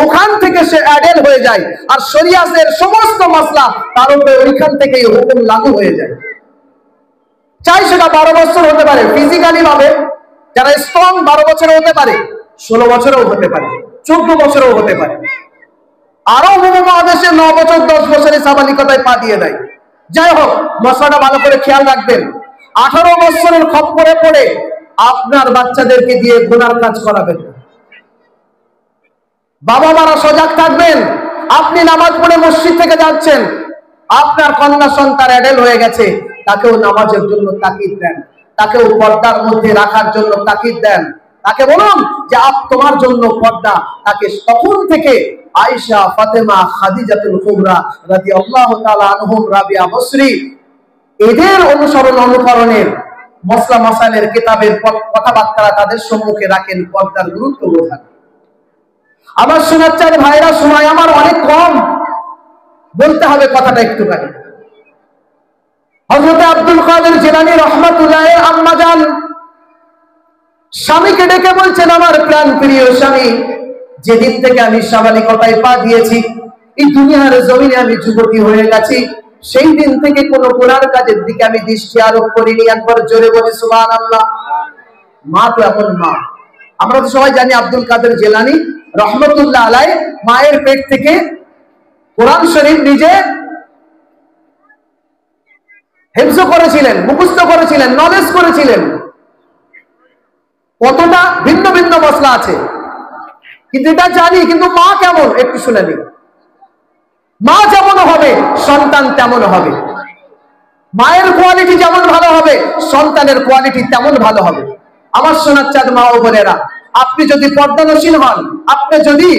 ওখান থেকে সে অ্যাডেল হয়ে যায়। আর শরিয়াতের সমস্ত মাসলা তার উপরে ওইখান থেকেই হুকুম লাগু হয়ে যায়। চাই সেটা 12 বছর হতে পারে ফিজিক্যালি ভাবে, যারা স্ট্রং 12 বছরে হতে পারে, 16 বছরেও হতে পারে, 14 বছরেও হতে পারে। আরো উপমহাদেশে 9 বছর 10 বছরে সাবালিকতায় পা দিয়ে দেয়। যাই হোক, মশলাটা ভালো করে খেয়াল রাখবেন। 18 বছরের খপ্পরে পড়ে আপনার বাচ্চাদেরকে দিয়ে গুনার কাজ করাবেন। বাবা মারা সজাগ থাকবেন। আপনি নামাজ পড়ে মসজিদ থেকে যাচ্ছেন, আপনার কন্যা সন্তান অ্যাডেল হয়ে গেছে, তাকেও নামাজের জন্য তাকিদ দেন, তাকেও পর্দার মধ্যে রাখার জন্য তাকিদ দেন। তাকে বলুন যে তোমার জন্য পর্দা। তাকে তখন থেকে আয়েশা, ফাতেমা, খাদিজাতুল কুবরা রাদিয়াল্লাহু তাআলা আনহুম, রাবিয়া বসরি, এদের অনুকরণের মসলা মাসাইলের কিতাবের কথাবার্তা তাদের সম্মুখে রাখেন, পর্দার গুরুত্ব বোঝান। আমার শোনাচ্ছেন ভাইরা, সময় আমার অনেক কম, বলতে হবে কথাটা একটুখানি। হযরত আব্দুল কাদের জিলানী রাহমাতুল্লাহ আম্মাজান স্বামীকে ডেকে বলছেন, আমার প্রাণ প্রিয় স্বামী, যেদিন থেকে আমি সাবালিকতায় পা দিয়েছি, এই দুনিয়ার জমিনে আমি যুবতী হয়ে গেছি, সেই দিন থেকে কোন গুনার কাজের দিকে আমি দৃষ্টি আরোপ করিনি। একবার জোরে বলি সুবহানাল্লাহ। মা তো এমন মা, আমরা তো সবাই জানি আব্দুল কাদের জিলানী রহমতুল্লাহ আলাইহি মায়ের পেট থেকে কোরআন শরীফ নিজে হিফজ করেছিলেন, মুখস্থ করেছিলেন, নলেজ করেছিলেন। কতটা ভিন্ন ভিন্ন মসলা আছে, কিন্তু এটা জানি। কিন্তু মা কেমন একটু শুনে নিন। মা যেমন হবে সন্তান তেমন হবে। মায়ের কোয়ালিটি যেমন ভালো হবে, সন্তানের কোয়ালিটি তেমন ভালো হবে। আমার সোনার চাঁদ মা ও বোনেরা, আপনি যদি পর্দানশীল হন, আপনি যদি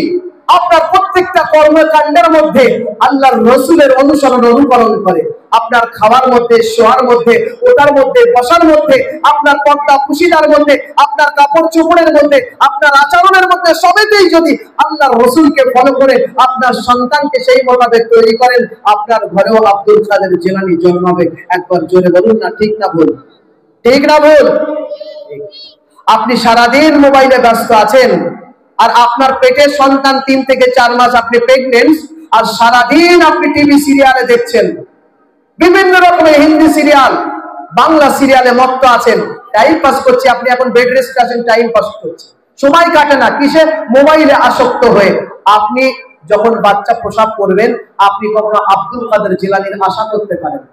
আপনার প্রত্যেকটা কর্মকাণ্ডের মধ্যে আল্লাহর রসুলের অনুকরণ করে, আপনার খাওয়ার মধ্যে, শোয়ার মধ্যে, ওটার মধ্যে, বসার মধ্যে, আপনার পর্দা পুশিদার মধ্যে, আপনার কাপড় চোপড়ের মধ্যে, আপনার আচরণের মধ্যে, সবেতেই যদি আল্লাহর রসুলকে ফলো করে আপনার সন্তানকে সেই মোতাবেক তৈরি করেন, আপনার ঘরেও আব্দুল কাদের জিলানী জন্মাবে। একবার জোরে বলুন না ঠিক না ভুল? ঠিক না ভুল? আপনি সারাদিন মোবাইলে ব্যস্ত আছেন, আর আপনার পেটে সন্তান 3 থেকে 4 মাস, আপনি প্রেগনেন্ট, আর সারাদিন আপনি টিভি সিরিয়ালে দেখছেন, বিভিন্ন রকমের হিন্দি সিরিয়াল, বাংলা সিরিয়ালে মত্ত আছেন, টাইম পাস করছে। আপনি এখন বেড রেস্ট আছেন, টাইম পাস করছে, সময় কাটে না কিসে? মোবাইলে আসক্ত হয়ে। আপনি যখন বাচ্চা প্রসব করবেন, আপনি কখনো আব্দুল কাদের জিলানীর আশা করতে পারেন?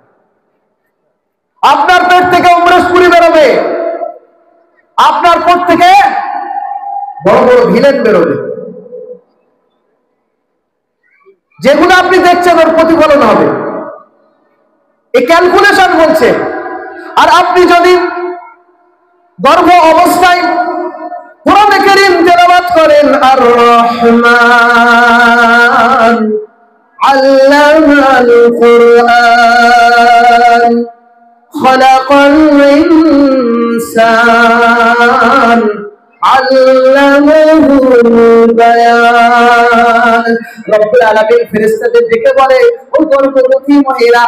আপনার পেট থেকে উমরেশপুরি বেরোবে, আপনার পেট থেকে বড় বড় ভিলেন বেরোবে, যেগুলো আপনি দেখছেন ওর প্রতিফলন হবে। এই ক্যালকুলেশন বলছে। আর আপনি যদি গর্ভ অবস্থায় কোরআনে কারীম তেলাওয়াত করেন, আর রহমান আল্লামাল কুরআন খালাকাল ইনসান আল্লাহুল বায়ান। রব্বুল আলামিন ফেরেশতাদের ডেকে বলে, ও গর্ভবতী মহিলা,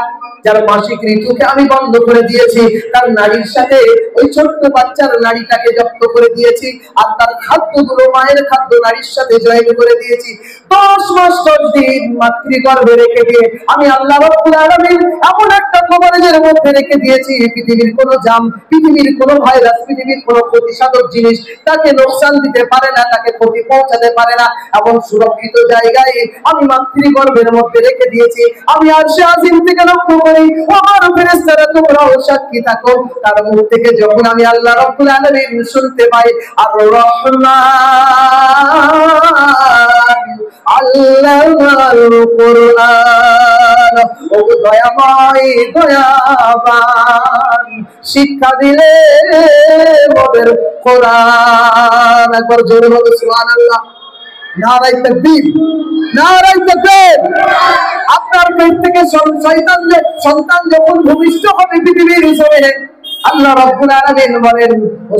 যার মাসিক ঋতুকে আমি বন্ধ করে দিয়েছি, তার নারীর সাথে ওই ছোট্ট বাচ্চার নারীটাকে জব্দ করে দিয়েছি, আর তার খাদ্যগুলো মায়ের খাদ্য নারীর সাথে জয়েন করে দিয়েছি। 10 মাস 10 দিন মাতৃগর্ভে রেখে দিয়ে আমি আল্লাহ রাব্বুল আলামিন এমন একটা কবরেজের মধ্যে রেখে দিয়েছি, পৃথিবীর কোনো জাম, পৃথিবীর কোনো ভাইরাস, পৃথিবীর কোনো প্রতিষেধক জিনিস তাকে নোকসান দিতে পারে না, তাকে ক্ষতি পৌঁছাতে পারে না। এমন সুরক্ষিত জায়গায় আমি মাতৃগর্ভের মধ্যে রেখে দিয়েছি। আমি আরশে আজিম থেকে লক্ষ্য করি, আমার ফেরেশতারা তোমরাও সাক্ষী থাকো, তার মুখ থেকে যখন আমি আল্লাহ রাব্বুল আলামিন শুনতে পাই, আর রহমান আল্লামাল কুরআন, ও দয়াময় দয়াবান, শিক্ষা দিলে মোদের কোরআন। একবার জোরে বলো সুবহানাল্লাহ। নারায়ে তাকবীর, নারায়ে তাকবীর। আপনার পেট থেকে সন্তান যখন ভূমিষ্ঠ হবে পৃথিবীর জমিনে, আল্লাহ রাব্বুল আলামিন বলেন, ও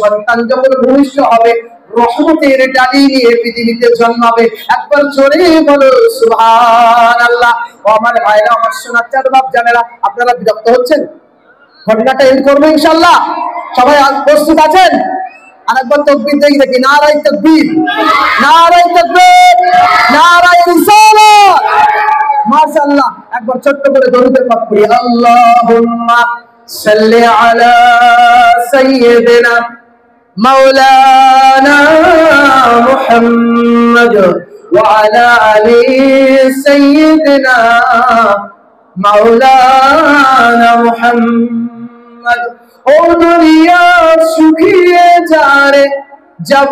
সন্তান যখন ভূমিষ্ঠ হবে রহমতের ডালি নিয়ে পৃথিবীতে জন্মাবে। একবার জোরে বলো সুবহানাল্লাহ। ও আমার ভাইরা, আমার সোনার বাপ জানেরা, আপনারা বিরক্ত হচ্ছেন? ঘটনাটা এন্ড করবো ইনশাআল্লাহ। সবাই প্রস্তুত আছেন? আরেকবার তাকবীর দেখি, নারায়ে তাকবীর, নারায়ে তাকবীর, নারায়ে রিসালাত। মাশাআল্লাহ। একবার ছোট্ট করে দরুদ পাঠ করি, আল্লাহুম্মা সাল্লি আলা সাইয়্যিদিনা মাওলানা মুহাম্মদ ওয়া আলা আলি সাইয়্যিদিনা মাওলানা মুহাম্মদ। ও দুনিয়া শুকিয়ে যারে, যাব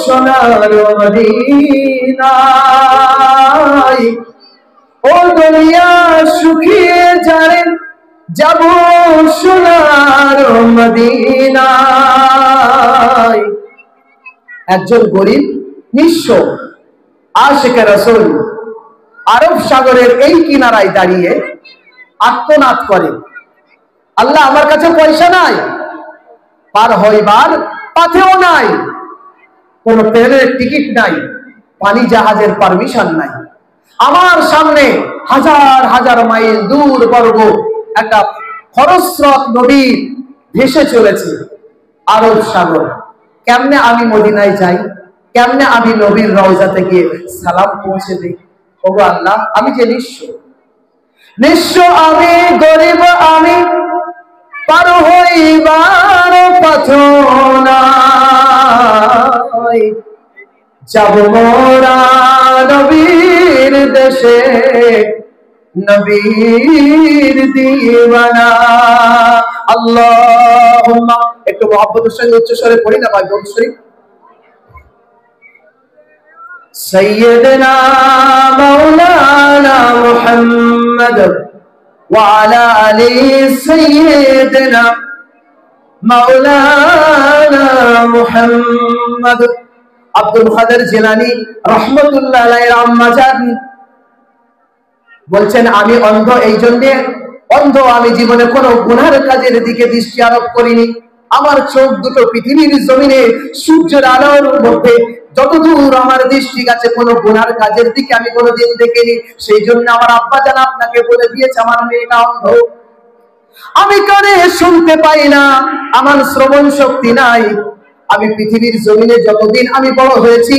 সোনার মদিনায়। ও দুনিয়া শুকিয়ে যারে, যাব সোনার মদিনায়। একজন গরিব নিঃস্ব আশিকে রাসূল আরব সাগরের এই কিনারায় দাঁড়িয়ে আর্তনাদ করে, আল্লাহ আমার কাছে পয়সা নাই, পার হইবার পথেও নাই, কোন ট্রেনের টিকিট নাই, পানি জাহাজের পারমিশন নাই, আমার সামনে হাজার হাজার মাইল দূর বর্গ একটা খরস্রোত নদী ভেসে চলেছে আরব সাগর। কেমনে আমি মদিনায় যাই? কেমনে আমি নবীর রওজাতে গিয়ে সালাম পৌঁছে দিই? ওগো আল্লাহ, আমি যে নিঃস্ব আমি, গরিব আমি, পার হইবার পথ নাই, যাব মোরা নবীর দেশে, নবীর দিওয়ানা। আল্লাহুম্মা, একটু মুহাব্বতের সঙ্গে উচ্চ স্বরে পড়ি না ভাই, দরুদ শরীফ। সাইয়্যিদিনা মাওলানা মুহাম্মদ ওয়া আলা আলি সাইয়্যিদিনা মাওলানা মুহাম্মদ। আব্দুল কাদের জিলানী রাহমাতুল্লাহ আলাইহির আম্মা জান বলছেন, আমি অন্ধ, এই জন্য অন্ধ, আমি জীবনে কোনো গুনার কাজের দিকে দৃষ্টি আরোপ করিনি। আমার চোখ দুটো পৃথিবীর জমিনে সূর্যের আলোর মধ্যে যতদূর আমার দৃষ্টি গেছে, কোনো গুনার কাজের দিকে আমি কোনোদিন দেখিনি। সেই জন্য আমার আব্বা জান আপনাকে বলে দিয়েছে আমার মেয়েটা অন্ধ। আমি কানে শুনতে পাই না, আমার শ্রবণ শক্তি নাই। আমি পৃথিবীর জমিনে যতদিন আমি বড় হয়েছি,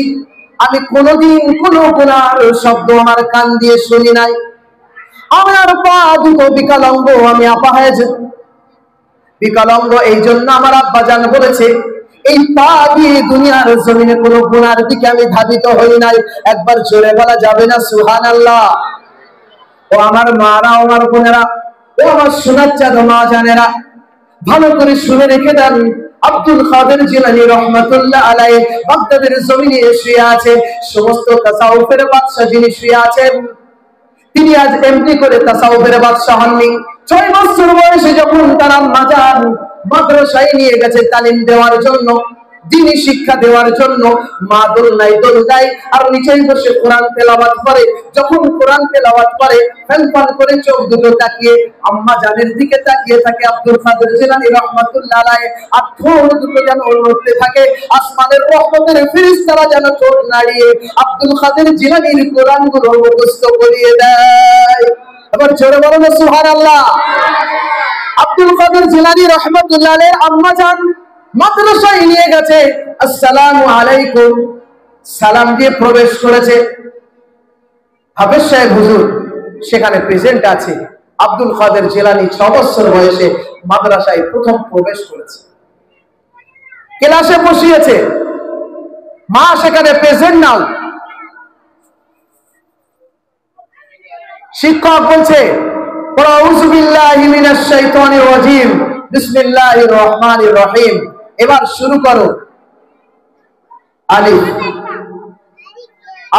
আমি কোনোদিন কোনো গুনার শব্দ আমার কান দিয়ে শুনি নাই। আমার পা দুটো বিকলাঙ্গ, আমি আপাহেজ বিকলাঙ্গ। এই জন্য আমার আব্বা জান বলেছে, এই পা দিয়ে দুনিয়ার জমিনে কোনো গুনার দিকে আমি ধাবিত হই নাই। একবার জোরে বলা যাবে না সুবহানাল্লাহ? ও আমার মারা, আমার বোনেরা, ও আমার সোনার চাঁদ মা জানেরা, ভালো করে শুনে রেখে দেন। আব্দুল কাদের জিলানী রাহমাতুল্লাহ আলাইহি বাগদাদের জমিনে শুয়ে আছে। সমস্ত তাসাউফের বাদশা যিনি শুয়ে আছেন, তিনি আজ এমনি করে তাসাউফের বাদশা হননি। 6 বছর বয়সে যখন তার আম্মা জান মাদ্রাসায় নিয়ে গেছে তালিম দেওয়ার জন্য, দ্বীনি শিক্ষা দেওয়ার জন্য মা দোলনায় দোল দেয় আর নিচেই বসে কোরআন তেলাওয়াত করে। যখন কোরআন তেলাওয়াত করে ফ্যান করে চোখ দুটো তাকিয়ে আম্মা জানের দিকে তাকিয়ে থাকে আব্দুল কাদের জিলানী রাহমাতুল্লাহ আলাইহি, আর ঠোঁট দুটো যেন নড়তে থাকে, আসমানের রহমতের ফেরেশতারা যেন ঠোঁট নাড়িয়ে আব্দুল কাদের জিলানীর কোরআনগুলো মুখস্থ করিয়ে দেয়। এবার জোরে বলুন সুবহানাল্লাহ। আব্দুল কাদের জিলানী রাহমাতুল্লাহ আলাইহির আম্মা জান মাদ্রাসায় নিয়ে গেছে, আসসালামু আলাইকুম সালাম দিয়ে প্রবেশ করেছে। হাফেজ সাহেব হুজুর সেখানে প্রেজেন্ট আছে। আব্দুল কাদের জিলানী 6 বছর বয়সে মাদ্রাসায় প্রথম প্রবেশ করেছে, ক্লাসে বসিয়েছে, মা সেখানে প্রেজেন্ট নাও। শিক্ষক বলছে আউযু বিল্লাহি মিনাশ শাইতানির রাজিম বিসমিল্লাহির রহমানির রহিম, এবার শুরু করো আলিফ।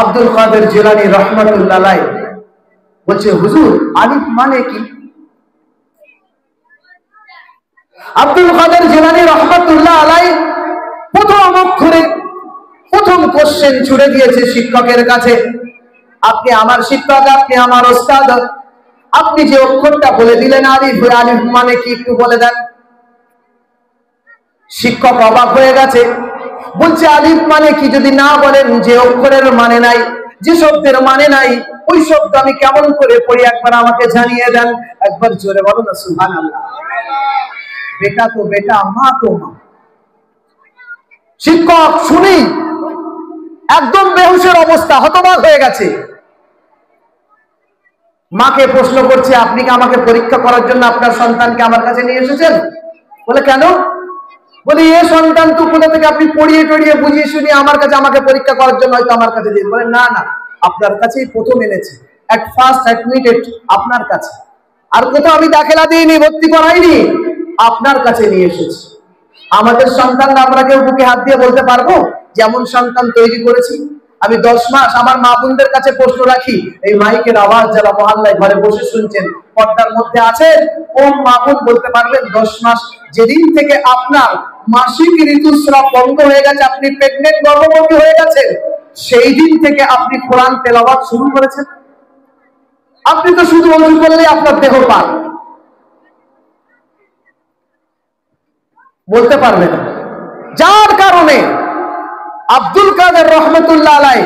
আব্দুল কাদের জিলানী রাহমাতুল্লাহ আলাইহি বলছে হুজুর আলিফ মানে কি? আব্দুল কাদের জিলানী রাহমাতুল্লাহ আলাইহি প্রথম অক্ষরে প্রথম কোশ্চেন ছুড়ে দিয়েছে শিক্ষকের কাছে। আপনি আমার শিক্ষক, আপনি আমার ওস্তাদ, আপনি যে অক্ষরটা বলে দিলেন আলিফ, আলিফ মানে কি একটু বলে দেন। শিক্ষক অবাক হয়ে গেছে, বলছে আলিফ মানে কি যদি না বলেন, যে অক্ষরের মানে নাই, যে শব্দের মানে নাই, ওই শব্দ আমি কেমন করে পড়ি একবার আমাকে জানিয়ে দেন। একবার জোরে বলো না সুবহানাল্লাহ। বেটা তো বেটা, মা তো মা। শিক্ষক শুনি একদম বেহুশের অবস্থা, হতবাক হয়ে গেছে। মাকে প্রশ্ন করছে আপনি কি আমাকে পরীক্ষা করার জন্য আপনার সন্তানকে আমার কাছে নিয়ে এসেছেন? বলে কেন? বলে এ সন্তান তো কোথা থেকে আপনি পড়িয়ে টড়িয়ে বুঝিয়ে শুনিয়ে আমার কাছে আমাকে পরীক্ষা করার জন্য হয়তো আমার কাছে দিয়ে। বলে না না, আপনার কাছেই প্রথম এনেছি, এট ফার্স্ট অ্যাডমিটেড আপনার কাছে, আর কোথাও আমি দাখিলা দিইনি, ভর্তি করাইনি, আপনার কাছে নিয়ে এসেছি। আমাদের সন্তানরা আমরা কেউ বুকে হাত দিয়ে বলতে পারবো যেমন সন্তান তৈরি করেছি। আমি 10 মাস আমার মা বোনদের কাছে প্রশ্ন রাখি, এই মাইকের আওয়াজ যারা মহল্লায় ঘরে বসে শুনছেন, পর্দার মধ্যে আছেন, কোন মা বোন বলতে পারবেন 10 মাস যেদিন থেকে আপনার মাসিক ঋতুস্রাব বন্ধ হয়ে গেছে, আপনি প্রেগনেন্ট গর্ভবতী হয়ে গেছেন, সেই দিন থেকে আপনি কোরআন তেলাওয়াত শুরু করেছেন? আপনি তো শুধু ওযু করলেই আপনার দেহ পাক, বলতে পারবেন না। যার কারণে আব্দুল কাদের রহমতুল্লাহ আলাইহি,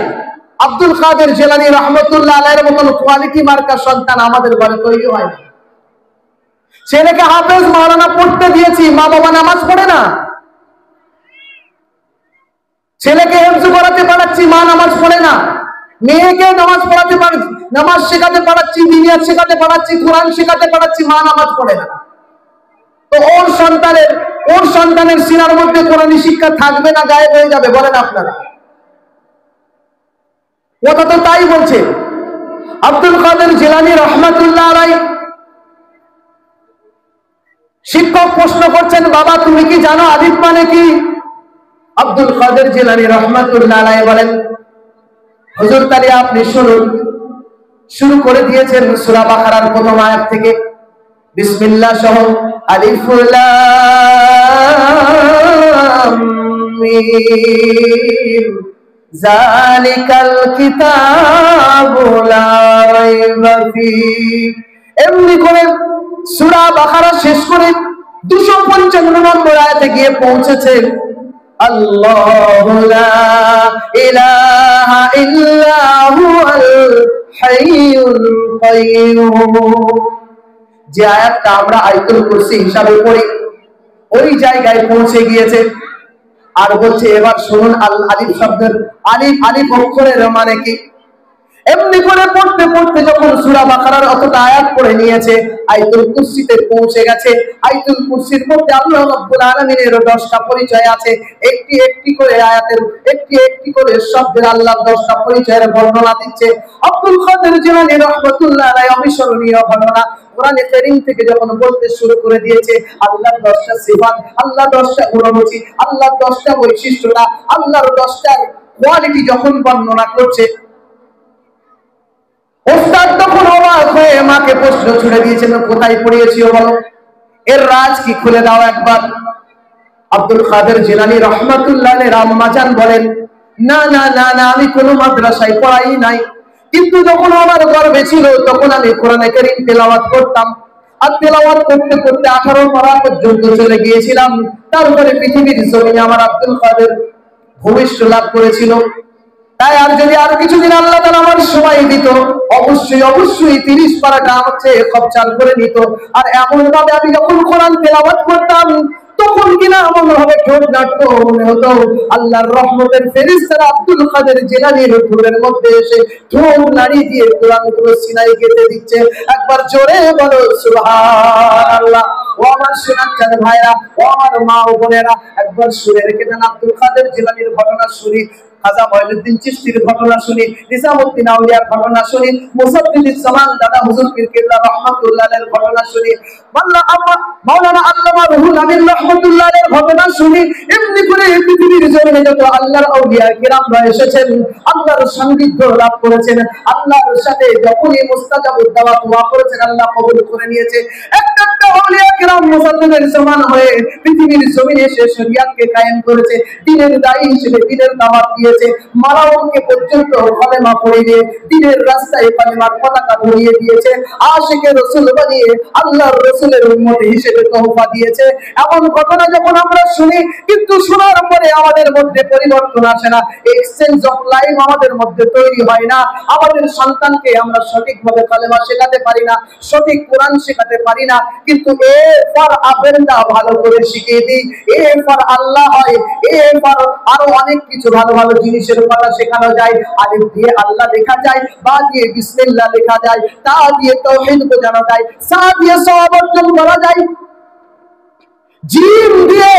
আব্দুল কাদের জিলানী রহমতুল্লাহ আলাইহির মতন কোয়ালিটি মার্কা সন্তান আমাদের ঘরে তৈরি হয় না। ছেলেকে হাফেজ মাওলানা পড়তে দিয়েছি, মা বাবা নামাজ পড়ে না। ছেলেকে হিফজ করাতে পারাচ্ছি, মা নামাজ পড়ে না। মেয়েকে নামাজ পড়াতে পারি, নামাজ শেখাতে পারাচ্ছি, দিনিয়াত শেখাতে পারাচ্ছি, কোরআন শেখাতে পারাচ্ছি, মা নামাজ পড়ে না। তো ওর সন্তানের সিনার মধ্যে কোরআনী শিক্ষা থাকবে না, গায়েব হয়ে যাবে? বলেন আপনারা। কথা তো তাই বলছে। আব্দুল কাদের জিলানী রাহমাতুল্লাহ আলাইহি, শিক্ষক প্রশ্ন করছেন বাবা তুমি কি জানো আলিফ মানে কি? আব্দুল কাদের জিলানী রাহমাতুল্লাহ আলাইহি বলেন হুজুর তাহলে আপনি শুনুন। শুরু করে দিয়েছেন সূরা বাকারার প্রথম আয়াত থেকে, বিসমিল্লাহ সহ, আলিফ লাম মিম যালিকাল কিতাবু লা রাইবা ফীহ। এমনি করে সূরা বাকারা শেষ করে 255 নম্বর আয়াতে গিয়ে পৌঁছেছেন, আল্লাহু লা ইলাহা ইল্লা হুয়াল হাইয়ুল কাইয়্যুম। যে আয়াতটা আমরা আয়াতুল কুরসি হিসাবে পড়ি, ওই জায়গায় পৌঁছে গিয়েছে। আর বলছে এবার শুনুন আলিফ শব্দের, আলিফ অক্ষরের মানে কি। এমনি করে পড়তে পড়তে যখন সূরা বাকারার অতটা আয়াত পড়ে নিয়েছে, আয়াতুল কুরসিতে পৌঁছে গেছে। আয়াতুল কুরসির মধ্যে আল্লাহ রাব্বুল আলামিনের 10টা পরিচয় আছে। একটি একটি করে আয়াতের, একটি একটি করে শব্দের আল্লাহর 10টা পরিচয়ের বর্ণনা দিচ্ছে। আব্দুল কাদের জিলানী রাহমাতুল্লাহ আলাইহি অবিস্মরণীয় ঘটনা কোরআনে কারীম থেকে যখন বলতে শুরু করে দিয়েছে, আল্লাহর 10টা সিফাত, আল্লাহর 10টা গুণাবলী, আল্লাহর 10টা বৈশিষ্ট্যটা, আল্লাহর 10টার কোয়ালিটি যখন বর্ণনা করছে, ওস্তাদ তখন অবাক হয়ে মাকে প্রশ্ন ছুড়ে দিয়েছেন কোথায় পড়িয়েছিও বলো, এর রাজ কি খুলে দাও একবার। আব্দুল কাদের জিলানী রাহমাতুল্লাহ আলাইহি আম্মাজান বলেন, না না না না, আমি কোনো মাদ্রাসায় পড়াই নাই, কিন্তু যখন আমার গর্বে ছিল তখন আমি কোরআনে কারীম তেলাওয়াত করতাম। আর তেলাওয়াত করতে করতে 18 পারা পর্যন্ত চলে গিয়েছিলাম। তারপরে পৃথিবীর জমিনে আমার আব্দুল কাদের ভূমিষ্ঠ লাভ করেছিল। তাই আর যদি আর কিছুদিন আল্লাহ তাআলা আমার সময় দিত, অবশ্যই অবশ্যই 30 পারাটা হচ্ছে কবজাল করে নিত। আর এমন ভাবে আমি যখন কোরআন তেলাওয়াত করতাম তখন কিনা এমন ভাবে ঠোঁট নাটক মনে হতো আল্লাহর রহমতের ফেরেশতারা আব্দুল কাদের জিলানীর ঠোঁটের মধ্যে এসে ঠোঁট নাড়ি দিয়ে কোরআনগুলো সিনাই গেঁথে দিচ্ছে। একবার জোরে বলো সুবহানাল্লাহ। ও আমার সোনার ভাইরা, ও আমার মা ও বোনেরা, একবার শুনে রেখে দেন আব্দুল কাদের জিলানীর ঘটনা শুনি, খাজা মঈনুদ্দিন চিশতির ঘটনা শুনি, নিজামউদ্দিন আউলিয়ার ঘটনা শুনি, মুসাদ্দিদুস জামান দাদা হুজুর পীর কেবলা রাহমাতুল্লাহ আলাইহির ঘটনা শুনি, মাওলানা আল্লামা রুহুল আমিন রাহমাতুল্লাহ আলাইহির ঘটনা শুনি। এমনি করে পৃথিবীর জমিনে যত আল্লাহর আউলিয়া কিরামরা এসেছেন, আল্লাহর সান্নিধ্য লাভ করেছেন, আল্লাহর সাথে যখনই মুস্তাজাবুদ দাওয়াত দোয়া করেছেন আল্লাহ কবুল করে নিয়েছে। একটা আউলিয়া কিরাম মুসাদ্দিদের জামান হয়ে পৃথিবীর জমিনে এসে শরিয়াতকে কায়েম করেছে, দ্বীনের দায়ী হিসেবে দ্বীনের দাওয়াত দিয়েছে, মালাউনকে পর্যন্ত কলেমা পড়িয়ে দ্বীনের রাস্তায় কলেমার পতাকা ধরিয়ে দিয়েছে, আশিকে রাসূল বানিয়ে আল্লাহর রাসূলের উম্মত হিসেবে তওবা দিয়েছে। এমন ঘটনা যখন আমরা শুনি, কিন্তু শোনার পরে আমাদের মধ্যে পরিবর্তন আসে না, এক্সচেঞ্জ অফ লাইফ আমাদের মধ্যে তৈরি হয় না। আমাদের সন্তানকে আমরা সঠিকভাবে কলেমা শেখাতে পারি না, সঠিক কোরআন শেখাতে পারি না, কিন্তু এ ফর আপেলটা ভালো করে শিখিয়ে দিই। এ ফর আল্লাহ হয়, এ ফর আরো অনেক কিছু ভালো ভালো জিনিসের কথা শেখানো যায়। আলিফ দিয়ে আল্লাহ লেখা যায়, বা দিয়ে বিসমিল্লাহ লেখা যায়, তা দিয়ে তাওহীদ বোঝানো যায়, সা দিয়ে সওয়াব অর্জন করা যায়, জিম দিয়ে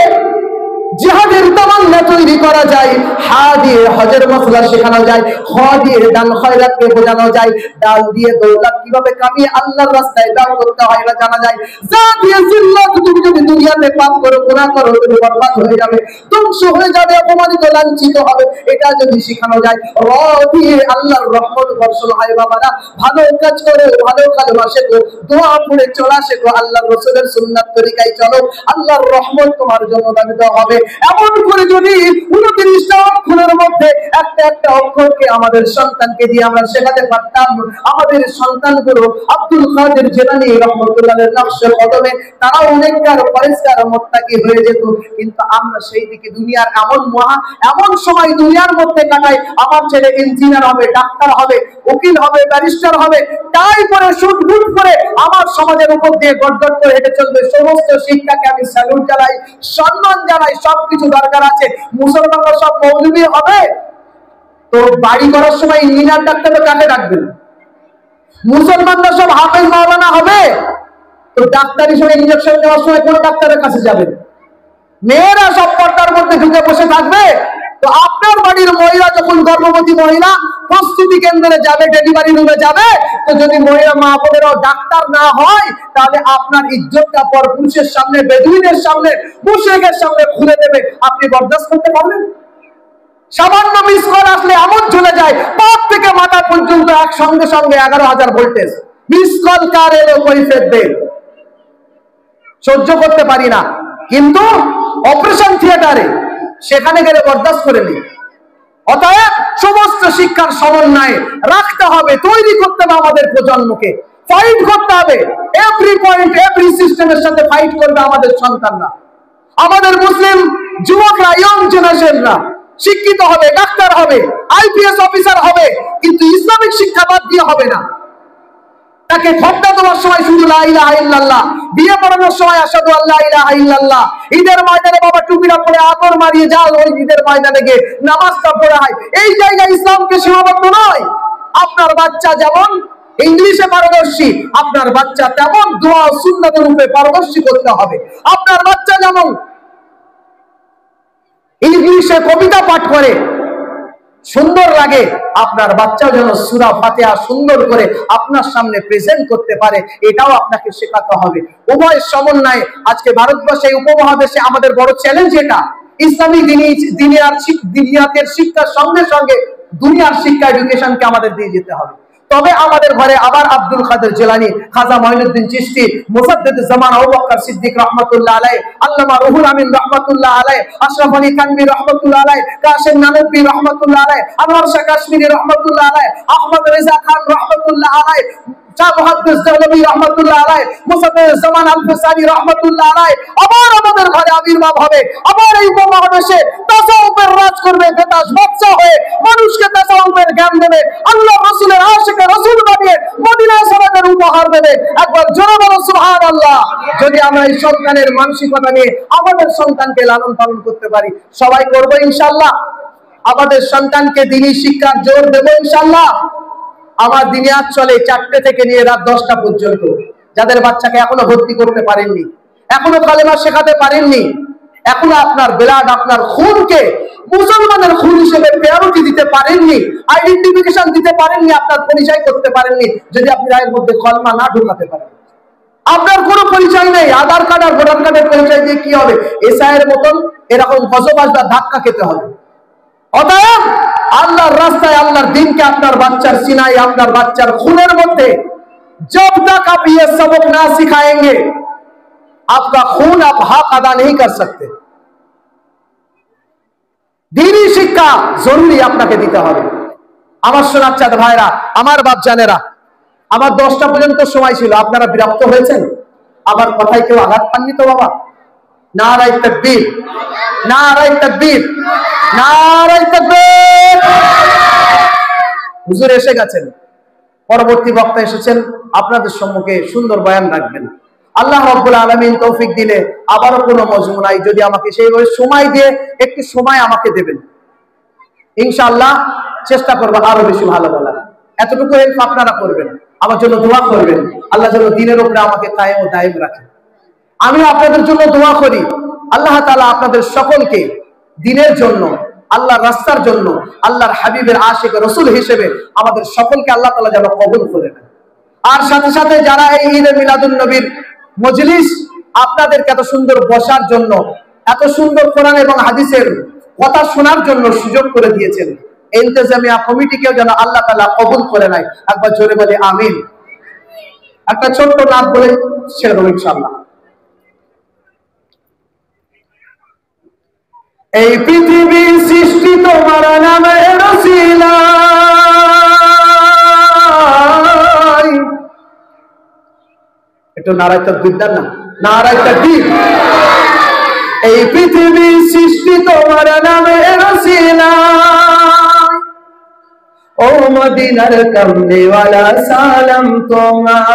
জিহাদের তামান্না তৈরি করা যায়, হা দিয়ে হজের মাসলা শেখানো যায়, খ দিয়ে দান খয়রাতকে বোঝানো যায়, ডাল দিয়ে দৌলত কিভাবে কামিয়ে আল্লাহর রাস্তায় দান করতে হয় এটা জানা যায়, যা দিয়ে জিল্লাত, তুমি যদি দুনিয়াতে পাপ করো গুনাহ করো তুমি বরবাদ হয়ে যাবে, ধ্বংস হয়ে যাবে, অপমানিত লাঞ্ছিত হবে, এটা যদি শেখানো যায়, র দিয়ে আল্লাহর রহমত বর্ষণ হয়। বাবারা, ভালো কাজ করে, ভালো কালেমা শেখো, দোয়া পড়ে চলা শেখো, আল্লাহর রাসূলের সুন্নাত তরিকায় চলো, আল্লাহর রহমত তোমার জন্য দাবিত হবে। এমন করে যদি 29টা অক্ষরের মধ্যে একটা একটা অক্ষরকে আমাদের সন্তানকে দিয়ে আমরা শেখাতে পারতাম, আমাদের সন্তানগুলো আব্দুল কাদের জিলানী রাহমাতুল্লাহির নকশে কদমে তারাও অনেকবার পরিষ্কার মুত্তাকি হয়ে যেত। কিন্তু আমরা সেই দিকে দুনিয়ার এমন সময় দুনিয়ার মধ্যে কাটাই, আমার ছেলে ইঞ্জিনিয়ার হবে, ডাক্তার হবে, উকিল হবে, ব্যারিস্টার হবে, তাই করে শুট বুট করে আমার সমাজের উপর দিয়ে গড়গড় করে হেঁটে চলবে। সমস্ত শিক্ষাকে আমি স্যালুট জানাই, সম্মান জানাই, সবকিছু দরকার আছে। মুসলমানরা সব মৌলবি হবে তো বাড়ি করার সময় ইঞ্জিনিয়ার ডাক্তার কাকে রাখবেন? মুসলমানরা সব হাফেজ মাওলানা হবে তো ডাক্তার হিসেবে ইনজেকশন দেওয়ার সময় কোন ডাক্তারের কাছে যাবেন? মেয়েরা সব পর্দার মধ্যে ঢুকে বসে থাকবে তো আপনার বাড়ির মহিলা যখন গর্ভবতী মহিলা প্রস্তুতি কেন্দ্রে যাবে, ডেলিভারি রুমে যাবে, তো যদি মহিলা মা বোনেরাও ডাক্তার না হয় তাহলে আপনার ইজ্জতটা পর পুরুষের সামনে, বেদুইনের সামনে, মুশরিকের সামনে খুলে দেবে। আপনি বরদাস্ত করতে পারবেন? সামান্য মিস কল আসলে এমন চলে যায় পাপ থেকে মাথা পর্যন্ত এক সঙ্গে সঙ্গে 11,000 ভোল্টেজ। মিস কল কার এলো কৈফিয়ত দে, সহ্য করতে পারি না, কিন্তু অপারেশন থিয়েটারে সেখানে গেলে বরদাস্ত করে নিই। অতএব সমস্ত শিক্ষার সমন্বয়ে রাখতে হবে, তৈরি করতে হবে আমাদের প্রজন্মকে, ফাইট করতে হবে, এভরি পয়েন্ট এভরি সিস্টেমের সাথে ফাইট করবে আমাদের সন্তানরা। আমাদের মুসলিম যুবকরা, ইয়ং জেনারেশনরা শিক্ষিত হবে, ডাক্তার হবে, আইপিএস অফিসার হবে, কিন্তু ইসলামিক শিক্ষা বাদ দিয়ে হবে না। তাকে খতনা দেওয়ার সময় শুধু লা ইলাহা ইল্লাল্লাহ, বিয়ে পড়ানোর সময় আশহাদু আল্লা ইলাহা ইল্লাল্লাহ, ঈদের ময়দানে বাবা টুপিটা পরে আতর মারিয়ে যাও, ওই ঈদের ময়দানে গিয়ে নামাজটা পড়ে হয়, এই জায়গায় ইসলামকে সীমাবদ্ধ নয়। আপনার বাচ্চা যেমন ইংলিশে পারদর্শী, আপনার বাচ্চা তেমন দোয়া ও সুন্নাতের রূপে পারদর্শী করতে হবে। আপনার বাচ্চা যেমন ইংলিশে কবিতা পাঠ করে সুন্দর লাগে, আপনার বাচ্চাও যেন সূরা ফাতিহা সুন্দর করে আপনার সামনে প্রেজেন্ট করতে পারে, এটাও আপনাকে শেখাতে হবে। উভয় সমন্বয়ে আজকে ভারতবর্ষে, উপমহাদেশে আমাদের বড় চ্যালেঞ্জ এটা। ইসলামিক দিনিয়াতের শিক্ষার সঙ্গে সঙ্গে দুনিয়ার শিক্ষা, এডুকেশনকে আমাদের দিয়ে যেতে হবে। তবে আমাদের ঘরে আবার আব্দুল কাদের জিলানী, খাজা মঈনুদ্দিন চিশতি, মুজাদ্দিদ জামান আবু বকর সিদ্দিক রাহমাতুল্লাহ আলাইহি, আল্লামা রুহুল আমিন রাহমাতুল্লাহ আলাইহি, আশরাফ আলী কানভি রাহমাতুল্লাহ আলাইহি, কাশিম নানভী রাহমাতুল্লাহ আলাইহি, আনোয়ার শাহ কাশ্মীরি রাহমাতুল্লাহ আলাইহি, আহমদ রেজা খান রাহমাতুল্লাহ আলাইহি, শাহ মুহাদ্দিস দেওলভী রাহমাতুল্লাহ আলাইহি, মুসাদ্দিদ জামান আল-ফসানি রাহমাতুল্লাহ আলাইহি আবার আমাদের ঘরে আবির্ভাব হবে। আবার এই উপমহাদেশে তাসাউফের রাজ করবে, বেতাস বাদশা হয়ে মানুষকে তাসাউফের জ্ঞান দেবে, আল্লাহ রাসূলের আশিকে রাসূল বানিয়ে মদিনা শরীফের উপহার দেবে। একবার জোরে বলো সুবহানাল্লাহ। যদি আমরা এই সন্তানের মানসিকতা নিয়ে আমাদের সন্তানকে লালন পালন করতে পারি, সবাই করব ইনশাআল্লাহ। আমাদের সন্তানকে দ্বীনি শিক্ষার জোর দেব ইনশাআল্লাহ। আমার দিনিয়াত চলে 4টে থেকে নিয়ে রাত 10টা পর্যন্ত। যাদের বাচ্চাকে এখনো ভর্তি করতে পারেননি, এখনো কালেমা শেখাতে পারেননি, এখনো আপনার ব্লাড, আপনার খুনকে মুসলমানের খুন হিসেবে প্রায়োরিটি দিতে পারেননি, আইডেন্টিফিকেশন দিতে পারেননি, আপনার পরিচয় করতে পারেননি, যদি আপনি রায়ের মধ্যে কলমা না ঢোকাতে পারেন, আপনার কোনো পরিচয় নেই। আধার কার্ড আর ভোটার কার্ডের পরিচয় দিয়ে কি হবে? এসআইয়ের মতন এরকম গজবাজ বা ধাক্কা খেতে হবে। অতএব আল্লাহর রাস্তায় আল্লাহর দ্বীনকে আপনার বাচ্চার সিনাই, আপনার বাচ্চার খুনের মধ্যে जब तक आप ये सबक ना सिखाएंगे आपका खून आप हक अदा नहीं कर सकते। दीनी शिक्षा जरूरी আপনাকে দিতে হবে। আমার সোনার চাঁদ ভাইরা, আমার বাপ জানেরা, আমার 10টা পর্যন্ত সময় ছিল, আপনারা বিরক্ত হয়েছেন? আমার কথায় কেউ আঘাত পাননি তো বাবা? নারায়ে তাকবীর, নারায়ে তাকবীর, নারায়ে তাকবীর। হুজুর এসে গেছেন, পরবর্তী বক্তা এসেছেন, আপনাদের সম্মুখে সুন্দর বয়ান রাখবেন। আল্লাহ রাব্বুল আলামিন তৌফিক দিলে আবারও কোনো মজমু নাই, যদি আমাকে সেইভাবে সময় দিয়ে একটু সময় আমাকে দেবেন, ইনশাআল্লাহ চেষ্টা করব আরো বেশি ভালো বলার। এতটুকু হেল্প আপনারা করবেন, আমার জন্য দোয়া করবেন, আল্লাহ যেন দ্বীনের উপরে আমাকে কায়েম ও দায়েম রাখেন। আমি আপনাদের জন্য দোয়া করি, আল্লাহ তাআলা আপনাদের সকলকে দ্বীনের জন্য, আল্লাহর রাস্তার জন্য, আল্লাহর হাবিবের আশিক রাসূল হিসেবে আমাদের সকলকে আল্লাহ তাআলা যেন কবুল করে নেন। আর সাথে সাথে যারা এই ঈদে মিলাদুন নবীর মজলিস আপনাদেরকে এত সুন্দর বসার জন্য, এত সুন্দর কোরআন এবং হাদিসের কথা শোনার জন্য সুযোগ করে দিয়েছেন, ইন্তেজামিয়া কমিটিকেও যেন আল্লাহ তাআলা কবুল করে নেয়। একবার জোরে বলে আমিন। একটা ছোট্ট নাম বলে ছেড়ে দেবো ইনশাআল্লাহ। এই পৃথিবী সৃষ্টি তোমার নামের ওসিলায়, একটু নারায়ে তাকবীর দেন না, নারায়ে তাকবীর। এই পৃথিবী সৃষ্টি তোমার নামের ওসিলায়, ও মদিনার কামলিওয়ালা সালাম তোমায়,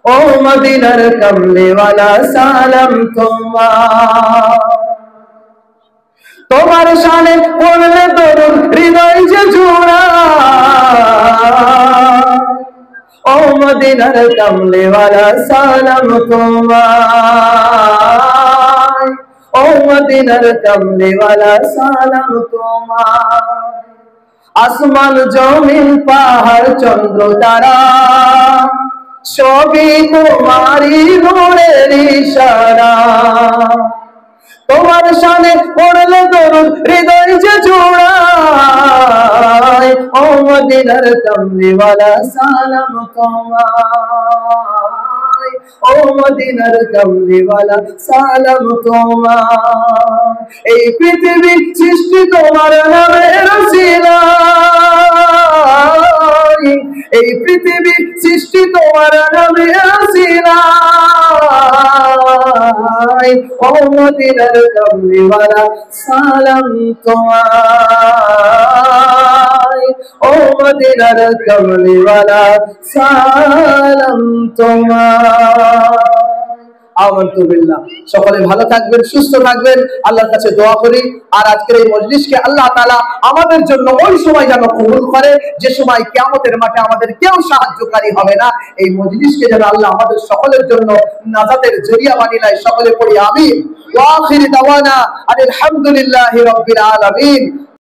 ও মদিনার কামলিওয়ালা সালাম তোমায়। তোমার শানে পড়লে দরুদ হৃদয় যে জোড়ায়, ও মদিনার কামলিওয়ালা সালাম তোমায়, ও মদিনার কামলিওয়ালা সালাম তোমায়। আসমান জমিন পাহাড় চন্দ্র তারা সবই তোমারি নূরের ইশারা, তোমার শানে পড়লে দরুদ হৃদয় যে জোড়ায়, ও মদিনার কামলিওয়ালা সালাম তোমায়, ও মদিনার কামলিওয়ালা সালাম তোমায়। এই পৃথিবী সৃষ্টি তোমার নামের ওসিলায়, এই পৃথিবী সৃষ্টি তোমার নামের ওসিলায়, ও মদিনার কামলিওয়ালা সালাম তোমায়, ও মদিনার কামলিওয়ালা সালাম তোমায়। আমানতু বিল্লাহ। সকলে ভালো থাকবেন, সুস্থ থাকবেন, আল্লাহর কাছে দোয়া করি। আর আজকের এই মজলিসকে আল্লাহ তাআলা আমাদের জন্য ওই সময় যেন কবুল করে যে সময় কিয়ামতের মাঠে আমাদের কেউ সাহায্যকারী হবে না। এই মজলিসকে যেন আল্লাহ আমাদের সকলের জন্য নাজাতের জরিয়া বানিয়ে নেয়। সকলে পড়ি আমিন। ওয়া আখিরি দাওয়ানা আলহামদুলিল্লাহি রাব্বিল আলামিন।